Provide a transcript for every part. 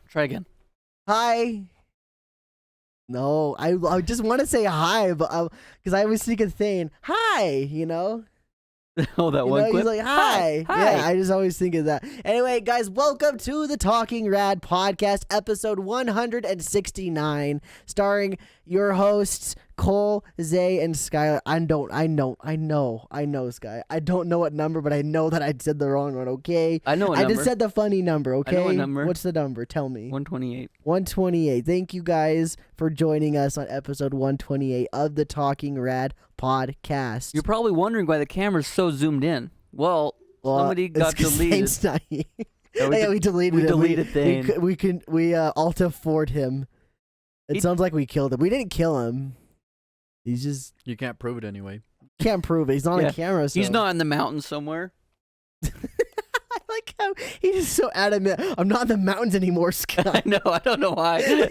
Try again. Hi. No, I just want to say hi, but because I was thinking saying hi, you know. Oh, that You one know, clip. he's like, hi. Hi. Yeah, I just always think of that. Anyway, guys, welcome to the Talking Rad podcast, episode 169, starring your hosts, Cole, Zay, and Skylar. I know, Sky. I don't know what number, but I know that I said the wrong one, okay? I know a I number. just said the funny number, okay? I know a number. What's the number? Tell me. 128. 128. Thank you guys for joining us on episode 128 of the Talking Rad podcast. You're probably wondering why the camera's so zoomed in. Well somebody got it's 'cause deleted. Zane's not here. Yeah, we deleted him. deleted Thane. We Alt F4'd him. It sounds like we killed him. We didn't kill him. He's just You can't prove it anyway. can't prove it. He's not Yeah. on camera. So. He's not in the mountains somewhere. I like how he's just so adamant. I'm not in the mountains anymore, I Scott. know. I don't know why.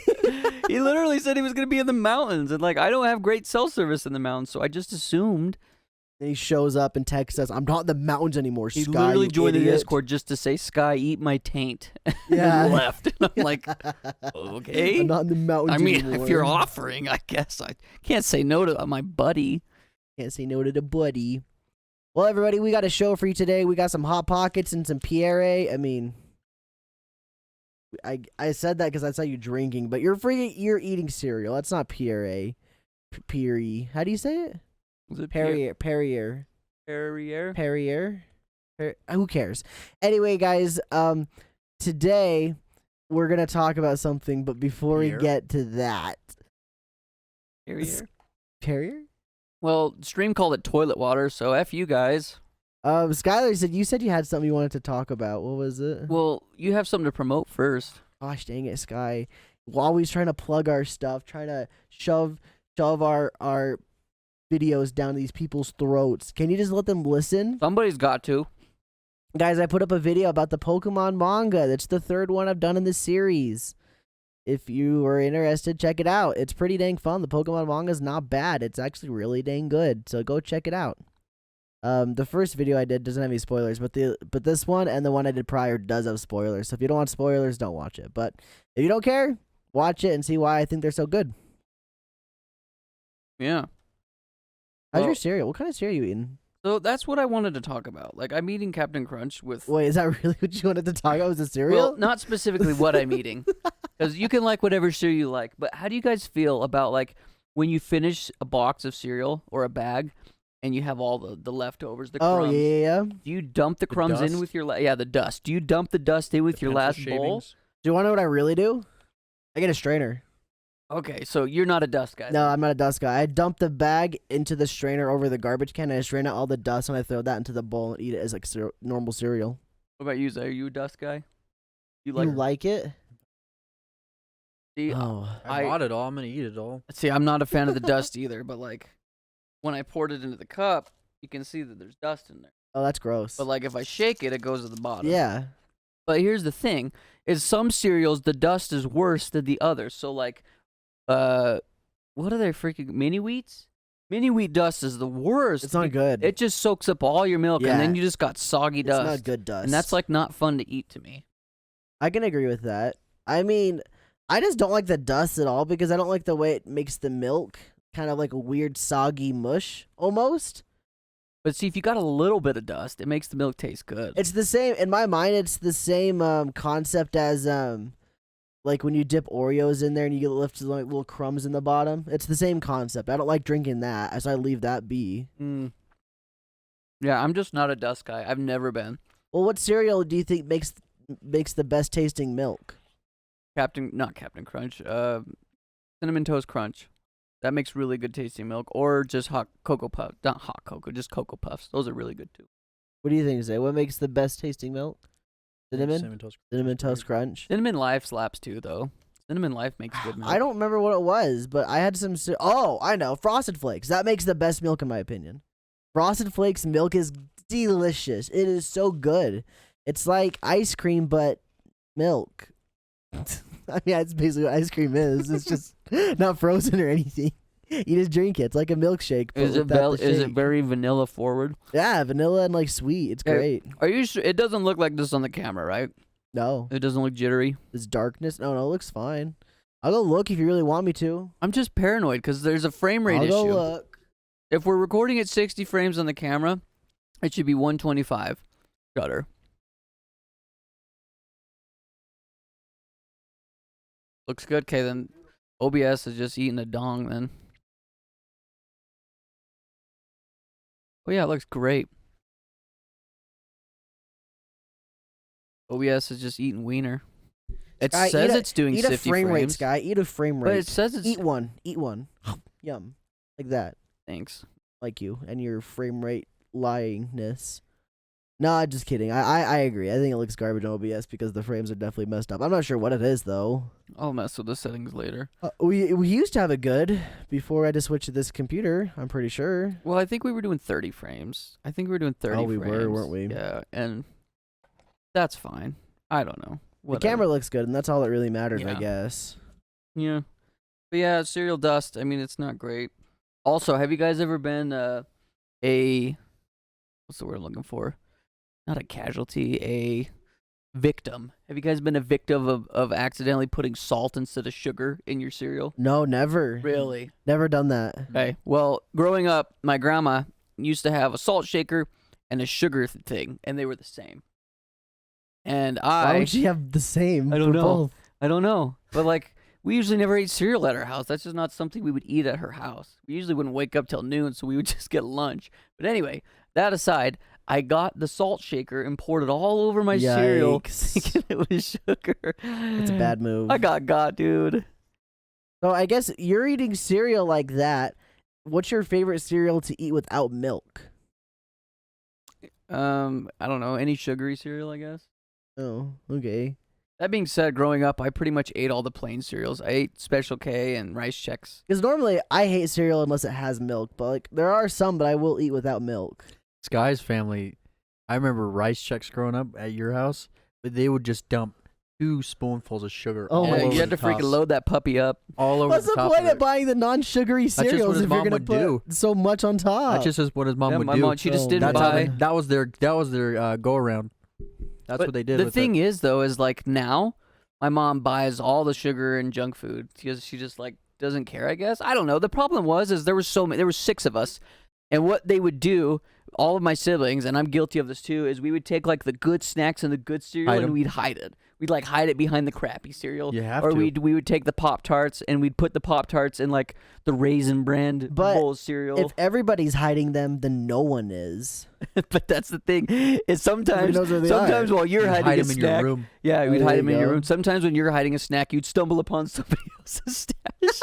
He literally said he was going to be in the mountains. And, I don't have great cell service in the mountains, so I just assumed. And he shows up and texts us, I'm not in the mountains anymore, He Sky, literally you joined the idiot." Discord just to say, Sky, eat my taint. Yeah. And left. And I'm like, okay. I'm not in the mountains I mean, anymore. if you're offering, I guess I can't say no to my buddy. Can't say no to the buddy. Well, everybody, we got a show for you today. We got some Hot Pockets and some Pierre. I mean, I said that because I saw you drinking, but you're eating cereal. That's not Pierre. Pierre. How do you say it? Was it Perrier. Perrier? Who cares? Anyway, guys, today we're gonna talk about something, but before we Pierre? get to that, Perrier? Perrier. Well, Stream called it toilet water, so F you guys. Skylar you said you had something you wanted to talk about. What was it? Well, you have something to promote first. Gosh dang it, Sky. We're always trying to plug our stuff, trying to shove our videos down these people's throats. Can you just let them listen? Somebody's got to. Guys, I put up a video about the Pokemon manga. That's the third one I've done in the series. If you are interested, check it out. It's pretty dang fun. The Pokemon manga is not bad. It's actually really dang good. So go check it out. The first video I did doesn't have any spoilers, but this one and the one I did prior does have spoilers. So if you don't want spoilers, don't watch it. But if you don't care, watch it and see why I think they're so good. Yeah. How's Well- your cereal? What kind of cereal are you eating? So that's what I wanted to talk about. I'm eating Captain Crunch with... Wait, is that really what you wanted to talk about? Was the cereal? Well, not specifically what I'm eating. Because you can like whatever cereal you like. But how do you guys feel about, when you finish a box of cereal or a bag and you have all the leftovers, the crumbs? Yeah. Do you dump the crumbs in dust? with your... the dust. Do you dump the dust in with The your pencil last bowl? shavings. Do you want to know what I really do? I get a strainer. Okay, so you're not a dust guy. No, I'm not a dust guy. I dump the bag into the strainer over the garbage can, and I strain out all the dust, and I throw that into the bowl and eat it as normal cereal. What about you, Zay? Are you a dust guy? You You like it? See, Oh. I bought it all. I'm gonna eat it all. see, I'm not a fan of the dust either, but when I poured it into the cup, you can see that there's dust in there. Oh, that's gross. But if I shake it, it goes to the bottom. Yeah. But here's the thing: is some cereals the dust is worse than the others. So what are they freaking mini wheats? Mini wheat dust is the worst. It's not good. It just soaks up all your milk, Yeah. and then you just got soggy It's dust. not good dust. And that's not fun to eat to me. I can agree with that. I mean, I just don't like the dust at all because I don't like the way it makes the milk kind of like a weird soggy mush almost. But see, if you got a little bit of dust, it makes the milk taste good. It's the same in my mind. It's the same concept as like when you dip Oreos in there and you get little crumbs in the bottom. It's the same concept. I don't like drinking that, as I leave that be. Yeah, I'm just not a dust guy. I've never been. Well, what cereal do you think makes the best tasting milk? Not Captain Crunch. Cinnamon Toast Crunch. That makes really good tasting milk. Or just hot Cocoa Puff. Not hot cocoa, just Cocoa Puffs. Those are really good too. What do you think, Zay? What makes the best tasting milk? Cinnamon? Cinnamon Toast Crunch? Cinnamon Life slaps too, though. Cinnamon Life makes good milk. I don't remember what it was, but I had some... Oh, I know. Frosted Flakes. That makes the best milk in my opinion. Frosted Flakes milk is delicious. It is so good. It's like ice cream, but milk. I mean, that's basically what ice cream is. It's just not frozen or anything. You just drink it. It's like a milkshake. But Is it without the is it shake. very vanilla forward? Yeah, vanilla and like sweet. It's great. Are you sure? It doesn't look like this on the camera, right? No. It doesn't look jittery. This darkness? No, it looks fine. I'll go look if you really want me to. I'm just paranoid because there's a frame rate I'll issue. go look. If we're recording at 60 frames on the camera, it should be 125 shutter. Looks good. Okay, then OBS is just eating a dong then. Oh yeah, it looks great. OBS is just eating wiener. It Sky, says it's doing Eat a 50 frame rate, frames. Sky. Eat a frame rate. But it says it's... Eat one. Eat one. Yum. Like that. Thanks. Like you and your frame rate lyingness. No, just kidding. I agree. I think it looks garbage on OBS because the frames are definitely messed up. I'm not sure what it is though. I'll mess with the settings later. We used to have it good before I had to switch to this computer. I'm pretty sure. Well, I think we were doing 30 frames. I think we were doing 30 Oh, we frames. were, weren't we? Yeah, and that's fine. I don't know. The Whatever. camera looks good, and that's all that really mattered, I Yeah. guess. Yeah. But yeah, Serial Dust, I mean, it's not great. Also, have you guys ever been what's the word I'm looking for? Not a casualty, a victim. Have you guys been a victim of accidentally putting salt instead of sugar in your cereal? No, never. Really? Never done that. Okay. Well, growing up, my grandma used to have a salt shaker and a sugar thing, and they were the same. And Why would she have the same? I don't for know. both? I don't know. But like, we usually never ate cereal at our house. That's just not something we would eat at her house. We usually wouldn't wake up till noon, so we would just get lunch. But anyway, that aside, I got the salt shaker and poured it all over my cereal, Yikes. thinking it was sugar. It's a bad move. I got, dude. So I guess you're eating cereal like that. What's your favorite cereal to eat without milk? I don't know, any sugary cereal, I guess. Oh, okay. That being said, growing up, I pretty much ate all the plain cereals. I ate Special K and Rice Chex. Because normally I hate cereal unless it has milk, but like there are some that I will eat without milk. Sky's family, I remember Rice Chex growing up at your house, but they would just dump 2 spoonfuls of sugar Oh all my Yeah, over you had the to freaking top. load that puppy up. All over What's the the top point of of it. buying the non-sugary just what cereals his if you're mom gonna would put do. so much on top? That's just what his mom Yeah, would my do. mom, she just Oh, didn't That's how buy. that was their go around. That's But what they did. The with thing it. is, though, is like now, my mom buys all the sugar and junk food because she just like doesn't care. I guess I don't know. The problem is there were 6 of us, and what they would do, all of my siblings, and I'm guilty of this too, is we would take like the good snacks and the good cereal Hide and 'em. we'd hide it. We'd like hide it behind the crappy cereal. You have or to. we would take the Pop-Tarts and we'd put the Pop-Tarts in like the Raisin Brand But bowl of cereal. If everybody's hiding them, then no one is. But that's the thing. Is sometimes knows where they sometimes are. while you're You hiding hide a them in snack, your room. yeah, Oh, we'd there hide you them in your go. room. Sometimes when you're hiding a snack, you'd stumble upon somebody else's stash.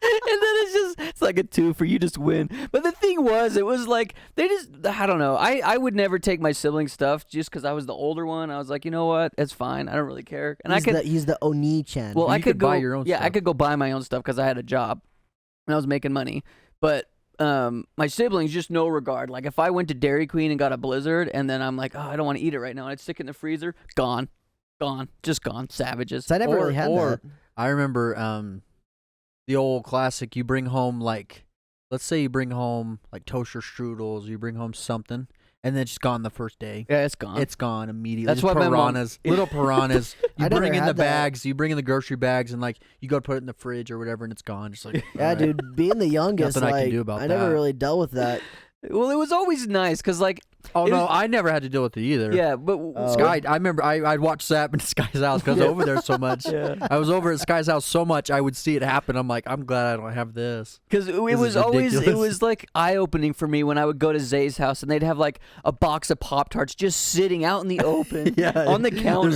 And then it's like a 2 for you just win. But the thing was, it was like I don't know. I would never take my siblings' stuff just because I was the older one. I was like, you know what, it's fine. I don't really care. And He's the Oni-chan. well, You I could could go buy your own Yeah, I stuff. could go buy my own stuff because I had a job and I was making money. But my siblings, just no regard. Like if I went to Dairy Queen and got a Blizzard and then I'm like, oh, I don't want to eat it right now, and I'd stick it in the freezer, gone, just gone, savages. So I never Or- really had or- that. I remember the old classic. You bring home like, let's say you bring home like toaster strudels. You bring home something, and then it's gone the first day. Yeah, it's gone. It's gone immediately. That's Just why my mom- piranhas, little piranhas. You I never bring in had the that. bags. You bring in the grocery bags, and like you go to put it in the fridge or whatever, and it's gone. Just like Yeah, alright. dude, being the youngest, Nothing I like can do about I never that. really dealt with that. Well, it was always nice because like Oh it no, was- I never had to deal with it either. yeah, but Oh. Sky. I remember I'd watch Sap in Sky's house because I was over there so much. Yeah. I was over at Sky's house so much I would see it happen. I'm like, I'm glad I don't have this. Because it This was is always, it ridiculous. was like eye-opening for me when I would go to Zay's house and they'd have like a box of Pop-Tarts just sitting out in the open on the counter.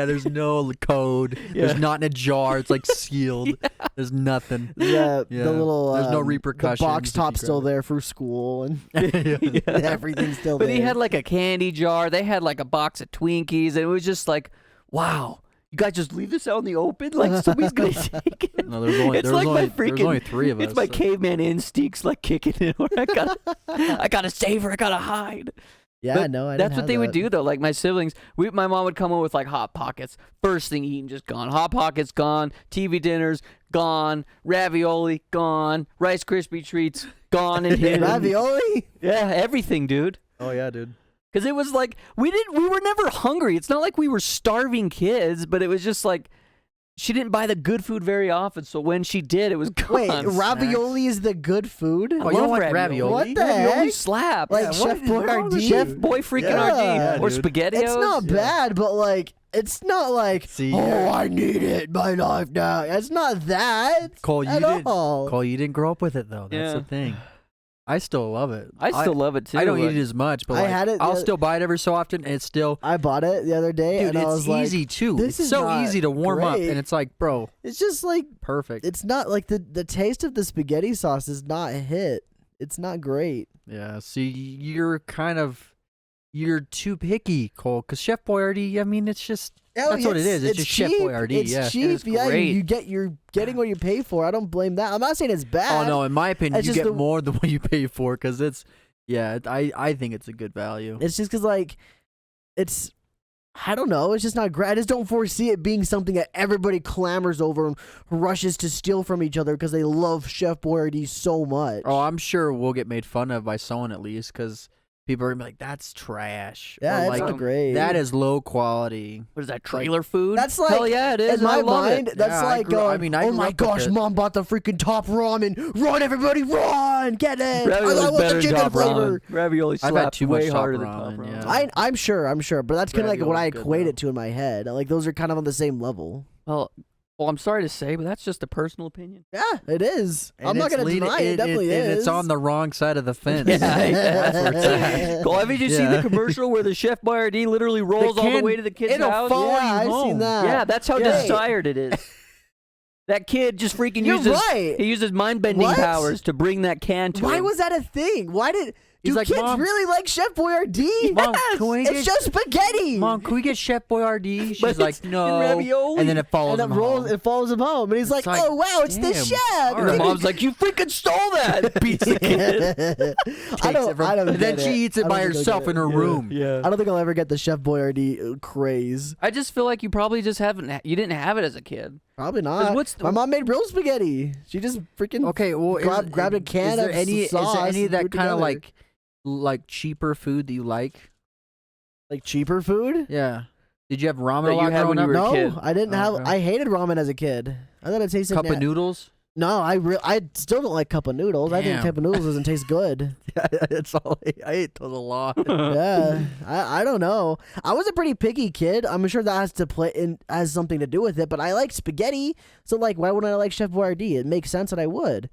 There's no code. Yeah. There's not in a jar. It's like sealed. There's nothing. Yeah, Yeah. the little There's no the repercussions box if you top's still grab it. there for school, and Yeah. everything's still But there. he had like a candy jar. They had like a box of Twinkies, and it was just like, wow, you guys just leave this out in the open? Like somebody's gonna take it. No, there's only It's there's like only my there's freaking- only 3 of us. It's my so- caveman instincts like kicking in. Where I gotta save her. I gotta hide. yeah, But no, I That's didn't what have they would that. do though. Like my siblings, my mom would come home with like Hot Pockets. First thing eaten, just gone. Hot Pockets gone. TV dinners gone. Ravioli gone. Rice Krispie treats gone and hidden. Ravioli. Yeah, everything, dude. Oh yeah, dude. Because it was like we were never hungry. It's not like we were starving kids, but it was just like she didn't buy the good food very often. So when she did, it was gone. Wait, ravioli is the good food? I Oh, you don't love like ravioli? What the Ravioli heck? slap. Like Yeah, Chef what is wrong with Boyardee? you? Chef Boy freaking Yeah, RD or dude. SpaghettiOs. It's not bad, but like it's not like See, I need it in my life now. It's not that Cole, you at didn't. all. Cole, you didn't grow up with it though. That's Yeah. the thing. I still love it. I still love it too. I don't but- eat it as much, but I like, had it I'll the- still buy it every so often, and it's still. I bought it the other day, Dude, and I it's was like, easy too. this It's is so not easy to warm up, great. and it's like, bro, it's just like perfect. it's not like the taste of the spaghetti sauce is not a hit. It's not great. Yeah, see, you're too picky, Cole. Because Chef Boyardee, I mean, it's just that's what it is. It's just Chef cheap. Boyardee. It's Yeah. cheap. It's Yeah, great. you're getting what you pay for. I don't blame that. I'm not saying it's bad. Oh no, in my opinion, It's you just get the- more than what you pay for because it's. Yeah, I think it's a good value. It's just because like it's. I don't know. It's just not great. I just don't foresee it being something that everybody clamors over and rushes to steal from each other because they love Chef Boyardee so much. Oh, I'm sure we'll get made fun of by someone at least because people are gonna be like, "That's trash." yeah, Or it's like, not great. that is low quality. What is that, trailer food? That's like- Hell yeah, it is. in my I love mind. it. That's Yeah, I like grew- I going, mean, I oh grew my up with gosh, it. mom bought the freaking top ramen. Run, everybody, run! Get it! Ravioli's I want better the than chicken top flavor. ramen. Ravioli I've had slaps too much way top harder than top ramen, ramen. yeah. I'm sure, but that's kind of like what I Ravioli's good, equate though. it to in my head. Like those are kind of on the same level. Well, I'm sorry to say, but that's just a personal opinion. Yeah, it is. I'm And not it's gonna deny it. Definitely and is. it's on the wrong side of the fence. Yeah, that's where it's at. Cole, haven't you seen the Yeah. commercial where the Chef Boyardee literally rolls all the can- way to the kid's it'll house? follow Yeah, you I've home. seen that. Yeah, that's how Yeah. desired it is. That kid just freaking You're uses right. he uses mind bending What? powers to bring that can to Why him. was that a thing? Why did He's do like, kids "Mom." really like Chef Boyardee? Mom, can we It's get just spaghetti. Mom, can we get Chef Boyardee? She's But like, it's in no. ravioli. And then it follows and him it rolls. home. It follows him home, and he's like, like, "Oh wow, it's the damn, chef." all And right. the mom's like, "You freaking stole that!" Beats the kid. I don't. I don't. and then get she eats it I by don't think I'll herself get in it. her room. Yeah. I don't think I'll ever get the Chef Boyardee craze. I just feel like you probably just haven't. You didn't have it as a kid. Probably not. what's the- My mom made real spaghetti. She just freaking Okay, well, grabbed a can is there of any, sauce Is there any and of that threw it kind of together. like cheaper food that you like? like cheaper food. Yeah. Did you have ramen That a you lot had growing when you up? were a No, kid. I didn't have. Okay. I hated ramen as a kid. I thought it tasted. Cup of noodles? No, I still don't like cup of noodles. I think Damn. cup of noodles doesn't taste good. That's all. I ate those a lot. Yeah, I don't know. I was a pretty picky kid. I'm sure that has something to do with it. But I like spaghetti, so like, why wouldn't I like Chef Boyardee? It makes sense that I would.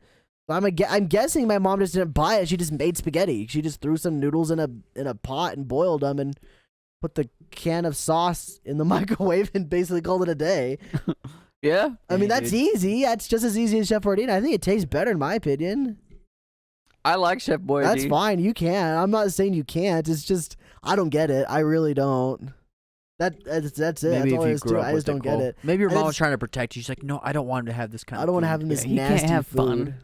But I'm guessing my mom just didn't buy it. She just made spaghetti. She just threw some noodles in a pot and boiled them and put the can of sauce in the microwave and basically called it a day. Yeah. I mean, Dang, that's dude. easy. That's just as easy as Chef Boyardee. And I think it tastes better in my opinion. I like Chef Boyardee. That's fine. You can. I'm not saying you can't. It's just I don't get it. I really don't. That's it. Maybe That's if all you there is grew to it. up I just with don't get Cole. it. Maybe your And mom was it's- trying to protect you. She's like, no, I don't want him to have this kind I of don't want to food. have him this he can't nasty have food. fun.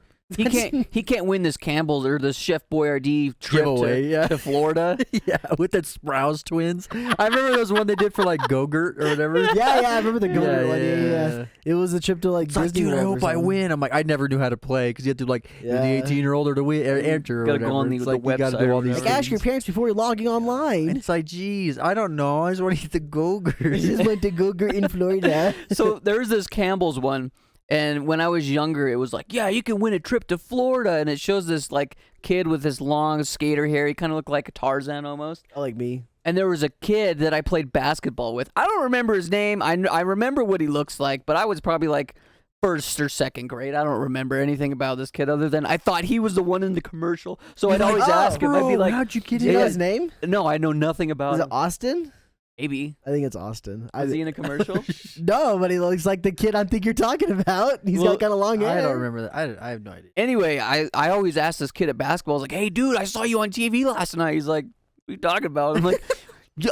He can't win this Campbell's or this Chef Boyardee trip Giveaway, yeah. to Florida. Yeah, with the Sprouse twins. I remember those one they did for like Go-Gurt or whatever. Yeah, I remember the Go-Gurt one. yeah. Yeah. It was a trip to like It's like, Disney dude, I World or hope I something. win. I'm like, I never knew how to play because you had to like you're the Yeah. 18-year-old or to win or enter or Gotta go whatever. on the- It's the like, you gotta website do or all these whatever. Like, ask your things. parents before you're logging And online. it's like, geez, I don't know. I just want to eat the I Go-Gurt. just went to Go-Gurt in Florida. So there's this Campbell's one, and when I was younger, it was like, yeah, you can win a trip to Florida, and it shows this like kid with this long skater hair. He kind of looked like a Tarzan almost. Like me. And there was a kid that I played basketball with. I don't remember his name. I remember what he looks like, but I was probably like first or second grade. I don't remember anything about this kid other than I thought he was the one in the commercial. So I'd You're like, always "Oh, ask him. I'd be Bro, like, how'd you get Do you in? know Yeah. his name? no, I know nothing about Is it him. Austin? Maybe. I think it's Austin. Was he in a commercial? No, but he looks like the kid I think you're talking about. He's Well, got kind of long hair. I don't remember that. I have no idea. Anyway, I always ask this kid at basketball, I was like, hey, dude, I saw you on TV last night. He's like, what are you talking about? I'm like,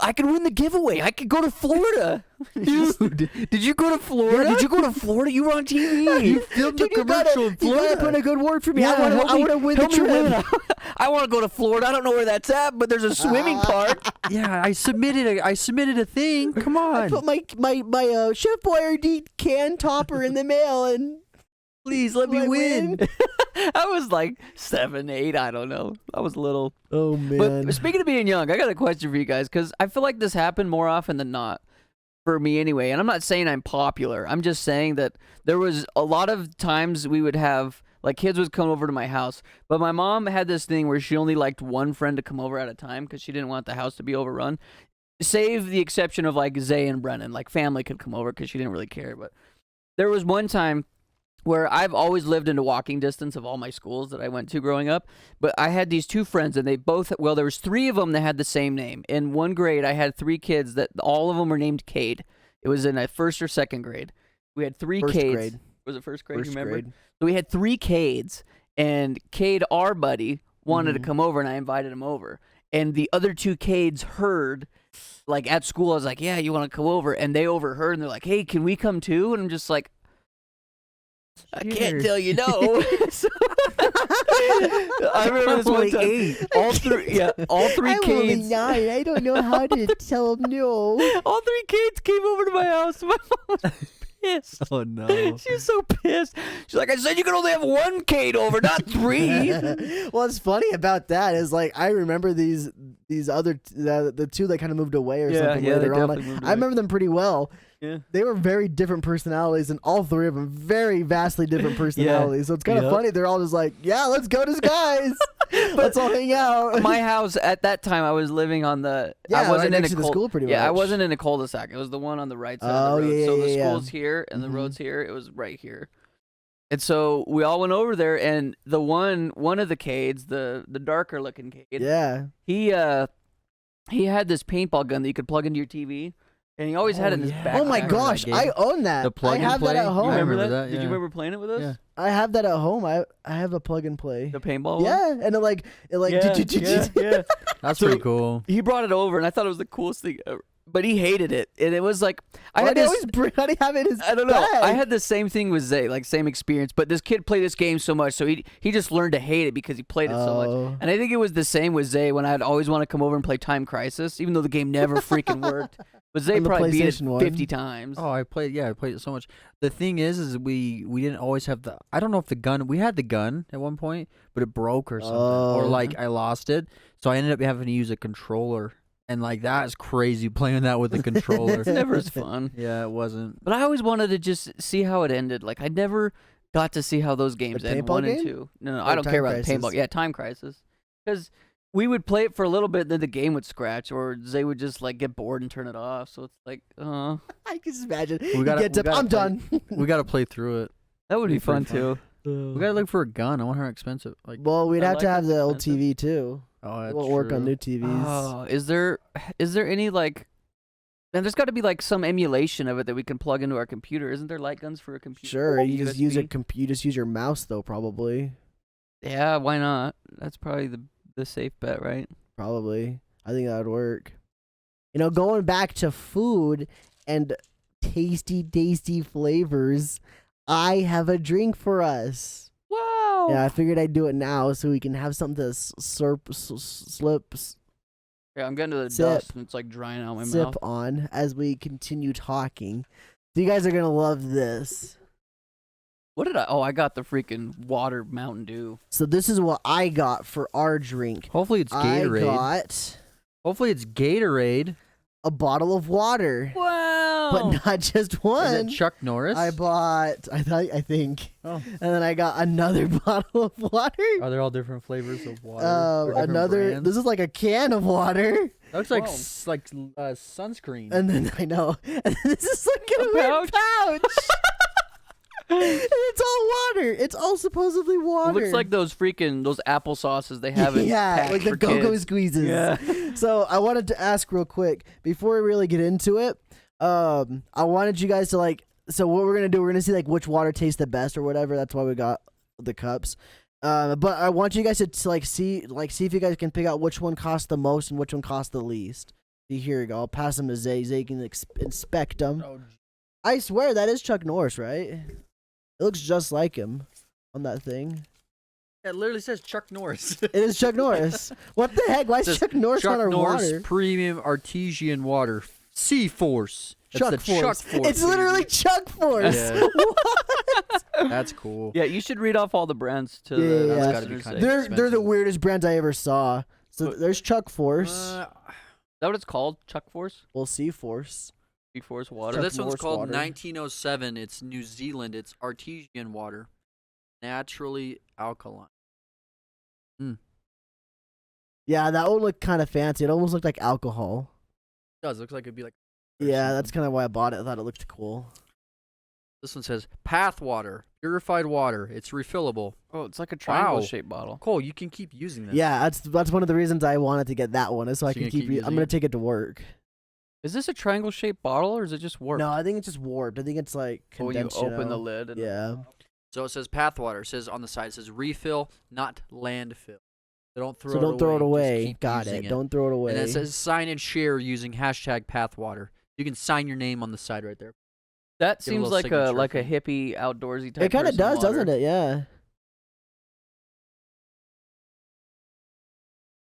I could win the giveaway. I could go to Florida. Dude, did you go to Florida? Yeah, did you go to Florida? You were on TV. You filmed Dude, a commercial in you gotta Florida. put a good word for me. Yeah, I help me- want to win the help me trip. win. I want to go to Florida. I don't know where that's at, but there's a swimming park. Yeah, I submitted a thing. Come I on. put my Chef Boyardee can topper in the mail, and Please let me win. I was like 7, 8. I don't know. I was little. Oh man. But speaking of being young, I got a question for you guys because I feel like this happened more often than not for me anyway. And I'm not saying I'm popular. I'm just saying that there was a lot of times we would have like kids would come over to my house, but my mom had this thing where she only liked one friend to come over at a time because she didn't want the house to be overrun. Save the exception of like Zay and Brennan, like family could come over because she didn't really care. But there was one time where I've always lived in a walking distance of all my schools that I went to growing up. But I had these two friends, and they both, well, there was 3 of them that had the same name. In one grade, I had 3 kids that all of them were named Cade. It was in a 1st or 2nd grade. We had 3 First Cades. grade. Was it 1st grade? First You remember? grade. So we had 3 Cades, and Cade, our buddy, wanted to come over, and I invited him over. And the other 2 Cades heard, like at school, I was like, yeah, you want to come over? And they overheard, and they're like, hey, can we come too? And I'm just like, I can't tell you no. So, I remember this one time. All 3 I'm kids. only 9. I don't know how to tell them no. All 3 kids came over to my house. My mom was pissed. Oh no. She was so pissed. She's like, I said you could only have 1 kid over, not 3. What's funny about that is like I remember these other the 2 that kind of moved away or something they later on. definitely moved I away. remember them pretty well. Yeah. They were very different personalities, and all 3 of them very vastly different personalities. So it's kind of Yep. funny. They're all just like, yeah, let's go disguise. Let's all hang out. My house at that time, I was living on the. Yeah, I wasn't right in next a to the school pretty Yeah, I much. wasn't in a cul-de-sac. It was the one on the right side Oh, of the road. yeah, So the yeah, yeah. school's here and the Mhm. road's here. It was right here. And so we all went over there, and the one of the Cades, the darker looking Cade, Yeah. he had this paintball gun that you could plug into your TV, and he always had it in his yeah. backpack. Oh my remember gosh, that I game. own that. The plug I and have play? that at You home. You remember remember that? that? Did you Yeah. remember playing it with us? Yeah. I have that at home. I have a plug and play. The paintball one? Yeah, and it like Yeah. That's So- pretty cool. He brought it over, and I thought it was the coolest thing ever. But he hated it, and it was like I Why had do they this. always bring? How do you have it in his I don't know. bag? I had the same thing with Zay, like same experience. But this kid played this game so much, so he just learned to hate it because he played it so much. Oh. And I think it was the same with Zay when I'd always want to come over and play Time Crisis, even though the game never freaking worked. But Zay On the probably beat it PlayStation 1. 50 times. Oh, I played it so much. The thing is we didn't always have the. I don't know if the gun. We had the gun at one point, but it broke or something, or Oh. like I lost it. So I ended up having to use a controller, and like that is crazy playing that with the controller. It's never as fun. Yeah, it wasn't. But I always wanted to just see how it ended. Like I never got to see how those games The end, paintball 1 and game? 2. No, Or I don't Time care about Crisis? the paintball. Yeah, Time Crisis. Because we would play it for a little bit, then the game would scratch, or Zay would just like get bored and turn it off. So it's like, I can just imagine. He gotta- gets we up. gotta I'm play- done. We got to play through it. that would be Be pretty fun fun. too. We got to look for a gun. I wonder how expensive. Like, Well, we'd I have to like have it. the old Expensive. TV too. oh, It that's won't work on true. new TVs. Oh, is there any like? And there's got to be like some emulation of it that we can plug into our computer. Isn't there light guns for a computer? Sure, you just use USB? you just use your mouse though, probably. Yeah, why not? That's probably the safe bet, right? Probably. I think that would work. You know, going back to food and tasty flavors, I have a drink for us. Wow. Yeah, I figured I'd do it now so we can have something to Yeah, I'm getting to the Sip. dust and it's like drying out my sip mouth. on as we continue talking. So you guys are gonna love this. What did I? Oh, I got the freaking water Mountain Dew. So this is what I got for our drink. Hopefully it's Gatorade. I got Hopefully it's Gatorade. a bottle of water, Wow. but not just Is one. it Chuck Norris? I bought, I think, Oh. and then I got another bottle of water. Are there all different flavors of water? Or different Another. brands? This is like a can of water, That looks like Whoa. sunscreen. and then I know, and then this is like in a A weird pouch. And it's all water. It's all supposedly water. It looks like those apple sauces they have in yeah, packs like the for go-go kids. squeezes. Yeah. So I wanted to ask real quick before we really get into it. I wanted you guys to like. So what we're gonna do? We're gonna see like which water tastes the best or whatever. That's why we got the cups. But I want you guys to like see if you guys can pick out which one costs the most and which one costs the least. Here you go. I'll pass them to Zay. Zay can inspect them. Oh, I swear that is Chuck Norris, right? It looks just like him on that thing. it literally says Chuck Norris. It is Chuck Norris. What the heck? Why is Says Chuck Norris Chuck on our Norris water? Premium Artesian Water, C-Force. That's Chuck the Chuck Force. Force. It's literally baby. Chuck Force. Yeah. What? That's cool. Yeah, you should read off all the brands to Yeah, the yeah, That's yeah. gotta be listeners. kinda They're the expensive. weirdest brands I ever saw. So there's Chuck Force. Is that what it's called? Chuck Force? We'll see Force. C-Force So water? this one's Norse called water. 1907. It's New Zealand. It's artesian water, naturally alkaline. Yeah, that one looked kind of fancy. It almost looked like alcohol. It does. Looks like it'd be like. Yeah, that's kind of why I bought it. I thought it looked cool. This one says Path Water, purified water. It's refillable. Oh, it's like a Wow. triangle-shaped bottle. Cole, you can keep using this. Yeah, that's one of the reasons I wanted to get that one, is so I So you can gonna keep I'm using gonna it? take it to work. Is this a triangle-shaped bottle, or is it just warped? No, I think it's just warped. I think it's like Oh, when you condensed. open the know? lid. And Yeah. So it says Path Water. It says on the side, it says refill, not landfill. So don't throw So it don't away. throw it just away. keep Got using it. Don't throw it away. And it says sign and share using hashtag Pathwater. You can sign your name on the side right there. That Give a seems little like a signature hippie outdoorsy type. It kind of does, doesn't it? Yeah.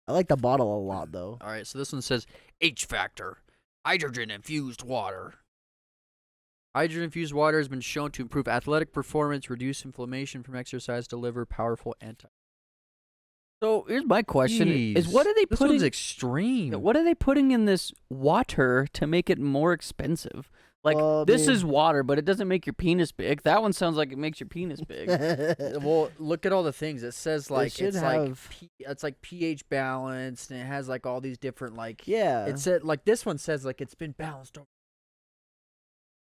I like the bottle a lot, though. All right, so this one says H Factor, hydrogen infused water. Hydrogen infused water has been shown to improve athletic performance, reduce inflammation from exercise, deliver powerful anti. So here's my question: Is Jeez. what are they This putting? one's extreme. What are they putting in this water to make it more expensive? Like Well, I this mean- is water, but it doesn't make your penis big. That one sounds like it makes your penis big. Well, look at all the things. It says like should it's have- it's like pH balanced, and it has like all these different like. Yeah. It said like this one says like it's been balanced over.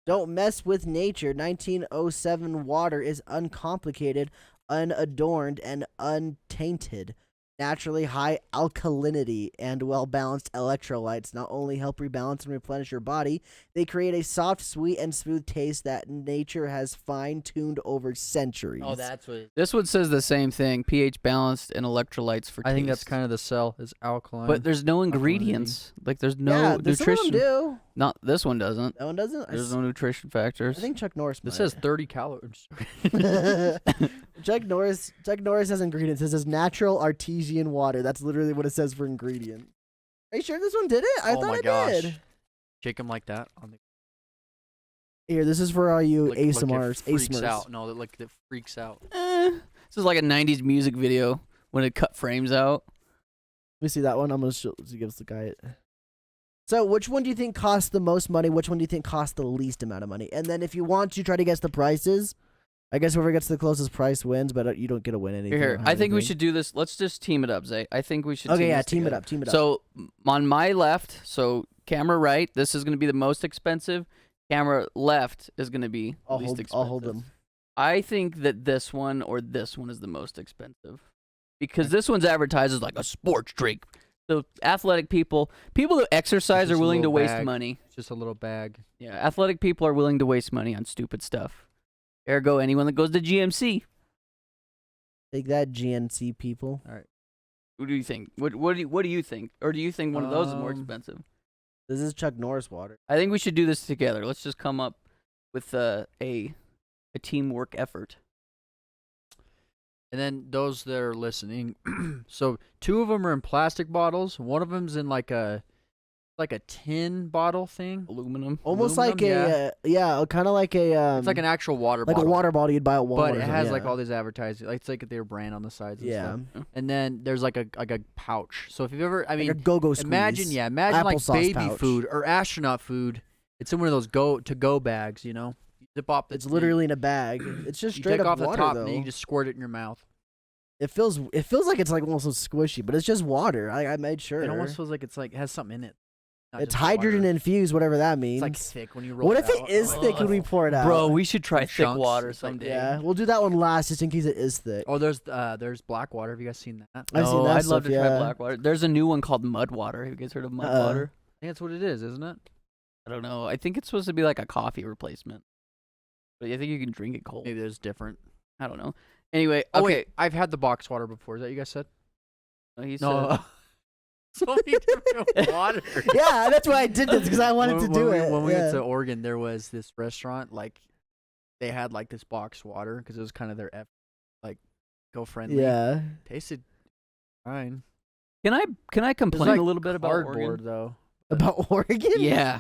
Don't mess with nature. 1907 water is uncomplicated, unadorned, and untainted. Naturally high alkalinity and well-balanced electrolytes not only help rebalance and replenish your body, they create a soft, sweet, and smooth taste that nature has fine-tuned over centuries. Oh, that's what. This one says the same thing: pH balanced and electrolytes for I think that's taste. kind of the sell is alkaline. But there's no alkalinity. ingredients. Like there's no yeah, nutrition. some of them do. Not this one doesn't. That one doesn't. There's no nutrition factors. I think Chuck Norris. this might. says 30 calories. Chuck Norris has ingredients. It says natural artesian water. That's literally what it says for ingredient. Are you sure this one did it? I oh thought my it gosh! did. Shake them like that on the. Here, this is for all you Look, ASMRs. it freaks ASMRs. out. No, like it freaks out. This is like a '90s music video when it cut frames out. Let me see that one. I'm gonna give us the guy. So, which one do you think costs the most money? Which one do you think costs the least amount of money? And then, if you want to try to guess the prices, I guess whoever gets the closest price wins. But you don't get to win anything. Here, or I think we anything. should do this. Let's just team it up, Zay. I think we should. Okay, yeah, this team it together. up. Team it up. So on my left, so camera right, this is going to be the most expensive. Camera left is going to be least expensive. I'll hold them. I think that this one or this one is the most expensive because this one's advertised as like a sports drink. So athletic people who exercise It's are just a willing to little waste bag. money. It's just a little bag. Yeah, athletic people are willing to waste money on stupid stuff. Ergo, anyone that goes to GMC. Take that, GNC people. What do you think? What do you think? Or do you think one of those is more expensive? This is Chuck Norris water. I think we should do this together. Let's just come up with a teamwork effort. And then those that are listening, so 2 of them are in plastic bottles. One of them's in like a tin bottle thing. Aluminum. Almost like Aluminum, kind of like a It's like an actual water like bottle. a water bottle you'd buy at Walmart. But or it something, has like yeah. all these advertising. Like it's like their brand on the sides. And Yeah. stuff. And then there's like a pouch. So if you've ever, I mean, like a go-go squeeze. imagine like Applesauce baby pouch. food or astronaut food. It's in one of those go bags, you know. You zip off the It's thing, literally in a bag. It's just you straight take up off the water top though. and then you just squirt it in your mouth. It feels like it's like almost so squishy, but it's just water. I made sure. It almost feels like it's like has something in it. Not It's just hydrogen water. infused, whatever that means. It's like thick when you roll what it if it out. is thick when we pour it out? Bro, we should try Some thick chunks. water It's like- someday. yeah, we'll do that one last, just in case it is thick. Oh, there's black water. Have you guys seen that? I've seen that I'd love stuff, to try yeah. black water. There's a new one called mud water. Have you guys heard of mud water? I think that's what it is, isn't it? I don't know. I think it's supposed to be like a coffee replacement. But I think you can drink it cold. Maybe there's different. I don't know. Anyway, Oh okay. wait, I've had the box water before. Is that what you guys said? He No. said- So many different water. Yeah, that's why I did this, because I wanted to do it. When we yeah. went to Oregon, there was this restaurant, like, they had, like, this boxed water, because it was kind of their, go-friendly. Yeah. Tasted fine. Can I complain like a little bit about Cardboard, Oregon? though. About Oregon? Yeah.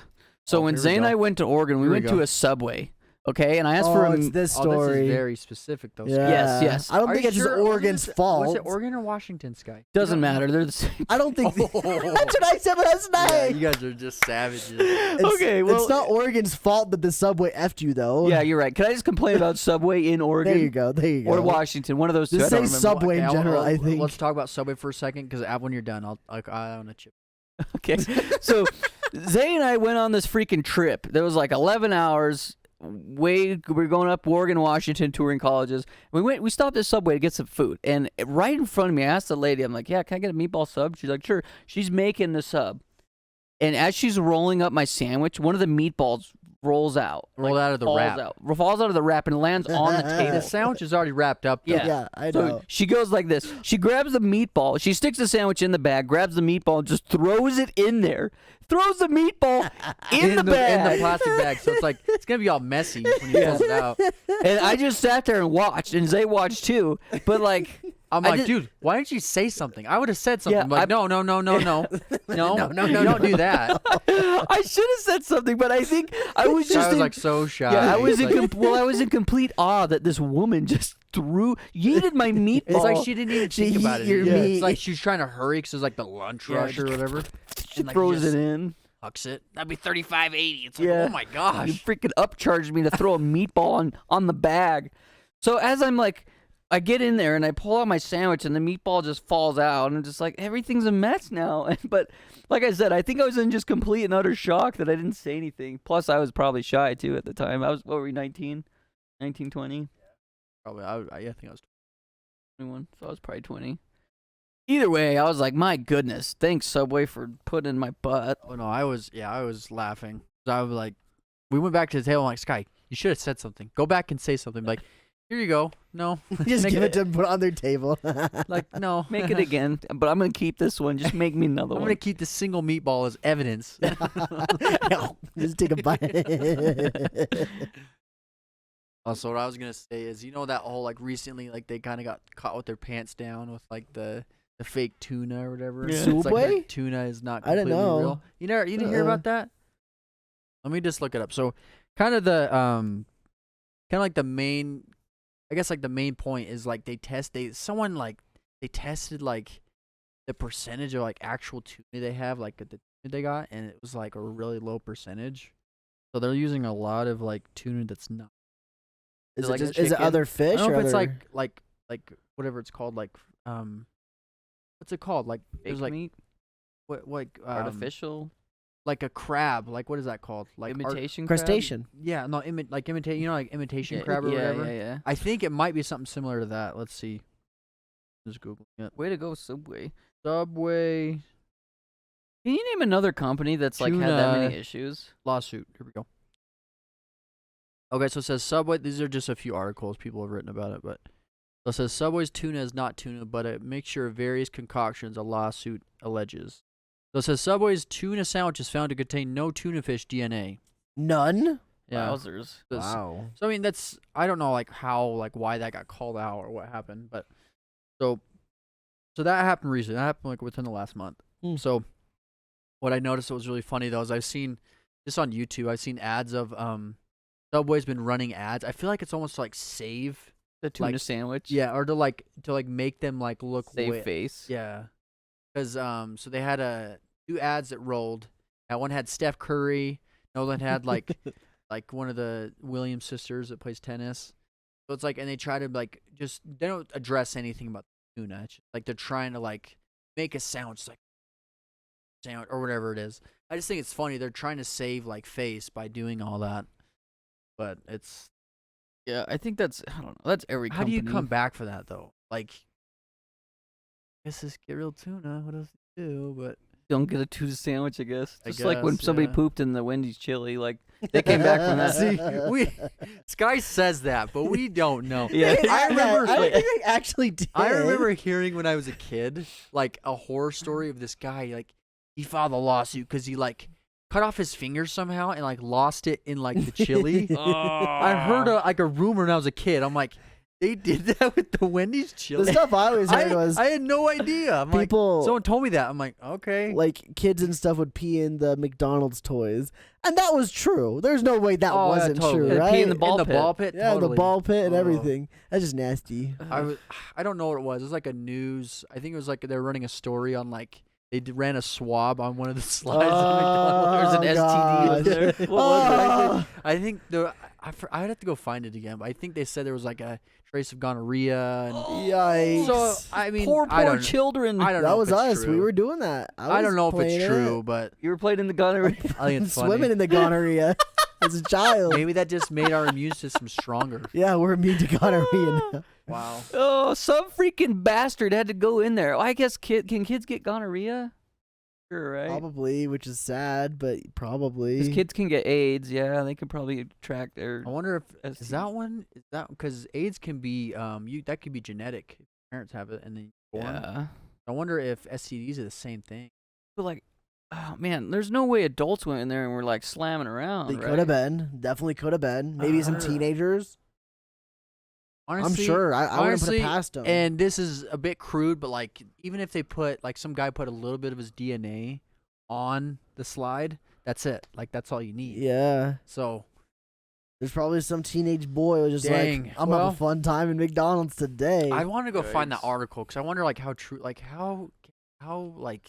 So when here we Zay and go. I went to Oregon, we Here we went go. to a Subway. Okay, and I asked Oh, for a it's this Oh, story. this is very specific, though. Yeah. Yes. I don't Are think you it's sure? Oregon's fault. Was it Oregon or Washington, Sky? doesn't matter. They're the same. I don't think. Oh. That's what I said last Yeah, night. you guys are just savages. Okay, well- it's not Oregon's fault that the subway effed you though. Yeah, you're right. Can I just complain about Subway in Oregon? There you go. There you go. Or Washington, one of those two. Just I don't say remember. Subway in Okay, general. I think. Let's talk about Subway for a second, because when you're done, I want to chip. Okay, so Zay and I went on this freaking trip. There was like 11 hours. We were going up Oregon, Washington, touring colleges. We stopped at Subway to get some food, and right in front of me, I asked the lady, I'm like, "Yeah, can I get a meatball sub?" She's like, "Sure." She's making the sub, and as she's rolling up my sandwich, one of the meatballs rolls out, Rolled out of the wrap. falls out of the wrap, and lands on the The table. sandwich is already wrapped up, though. Yeah. I So know. she goes like this. She grabs the meatball. She sticks the sandwich in the bag, grabs the meatball, and just throws it in there. Throws the meatball in the bag. In the plastic bag, so it's gonna be all messy when you pulls it out. And I just sat there and watched, and Zay watched too. But like, I'm I like, just- dude, why didn't you say something? I would have said something. Yeah, I'm like, no, you don't do that. I should have said something, but I think I was just I was in, like so shy. yeah, I was Like, I was in complete awe that this woman just yeeted my meatball. It's like she didn't even She think about it. eat your Yeah. meat. It's like she was trying to hurry because it was like the lunch Yeah, rush or whatever. She and, like, throws just it in. Hucks it. That'd be $35.80. It's like, Yeah. oh my You gosh. freaking upcharged me to throw a meatball on the bag. So as I'm like, I get in there and I pull out my sandwich and the meatball just falls out, and I'm just like, everything's a mess now. But like I said, I think I was in just complete and utter shock that I didn't say anything. Plus, I was probably shy too at the time. What were we, 19, 20? Probably. I think I was. 21, so I was probably 20. Either way, I was like, my goodness, thanks Subway for putting in my butt. Oh no, I was laughing. I was like, we went back to the table. I'm like, Sky, you should have said something. Go back and say something. Like, here you go. No, Just Make give it to them, put it on their table. like no. Make it again, but I'm gonna keep this one. Just make me another I'm one. gonna keep the single meatball as evidence. Just take a bite. Also, what I was gonna say is, you know, that whole like recently, like they kind of got caught with their pants down with like the fake tuna or whatever. Yeah. It's like Subway? their tuna is not I didn't completely know. real. You didn't hear Uh-uh. about that? Let me just look it up. So, kind of the like the main, I guess like the main point is like they tested like the percentage of like actual tuna they have, like the tuna they got, and it was like a really low percentage. So they're using a lot of like tuna that's not. Is Like it, is it chicken? other I fish don't know or if it's other... like whatever it's called, like what's it called? Like Fake there's like meat, artificial, like a crab. Like what is that called? Like imitation crab? crustacean? yeah, no, imitate. You know, like imitation Yeah, crab or yeah, whatever. Yeah. I think it might be something similar to that. Let's see. Just Google it. Way to go, Subway. Subway Can you name another company that's like had that many Tuna. issues? lawsuit. Here we go. Okay, so it says Subway. These are just a few articles people have written about it, but so it says Subway's tuna is not tuna, but a mixture of various concoctions. A lawsuit alleges. So it says Subway's tuna sandwich is found to contain no tuna fish DNA. None? Yeah. Wowzers. Wow. So I mean, I don't know like how, like why that got called out or what happened, but so that happened recently. That happened like within the last month. Hmm. So what I noticed that was really funny though is I've seen just on YouTube, I've seen ads of Subway's been running ads. I feel like it's almost to, like save, The tuna like, sandwich. yeah, or to make them like look Save way, face. yeah, because so they had two ads that rolled. That one had Steph Curry. Nolan had like one of the Williams sisters that plays tennis. So it's like, and they try to like they don't address anything about the tuna. It's just, like they're trying to like make a sandwich or whatever it is. I just think it's funny. They're trying to save like face by doing all that, but it's Yeah, I think that's, I don't know. That's every how company. do you come back for that though? Like, this is Get Real Tuna. What else do you do? But Don't get a tuna sandwich, I guess. I Just like when guess, somebody yeah. pooped in the Wendy's chili, like they came back from that. See, Sky says that, but we don't know. Yeah. I remember. I don't think they actually did. I remember hearing when I was a kid, like a horror story of this guy. Like he filed a lawsuit because he like cut off his finger somehow and like lost it in like the chili. I heard like a rumor when I was a kid. I'm like, They did that with the Wendy's chili. The stuff I always heard was I had no idea. I'm people- like, someone told me that. I'm like, okay. like kids and stuff would pee in the McDonald's toys, and that was true. There's no way that Oh, yeah, wasn't totally. true, They'd right? pee in the ball pit. Yeah, totally. the ball pit and Oh. everything. That's just nasty. I don't know what it was. It was like a news. I think it was like they were running a story on like ran a swab on one of the slides. at There's an gosh. STD in there. What was it? I think I'd have to go find it again, but I think they said there was like a trace of gonorrhea. And Yikes. so I mean, Poor I don't, children. I don't that know was if it's us. true. We were doing that. I don't know if playing it's it. true, but You were playing in the gonorrhea. I think it's funny. Swimming in the gonorrhea as a child. Maybe that just made our immune system stronger. Yeah, we're immune to gonorrhea now. Wow. Oh, some freaking bastard had to go in there. I guess can kids get gonorrhea? Sure, right? Probably, which is sad, but probably. Because kids can get AIDS. Yeah, they could probably track their. I wonder if STD. is that one because AIDS can be that could be genetic. If parents have it and then you're born. Yeah. I wonder if STDs are the same thing. But like, oh man, there's no way adults went in there and were like slamming around. They right? could have been. Definitely could have been. Maybe some teenagers. Honestly, I'm sure. I wouldn't put honestly, it past them. and this is a bit crude, but like even if they put like some guy put a little bit of his DNA on the slide, that's it. Like that's all you need. yeah. So There's probably some teenage boy who was just Dang. like, I'm Well, having a fun time in McDonald's today. I want to go find that Yikes. article because I wonder like how true, like how like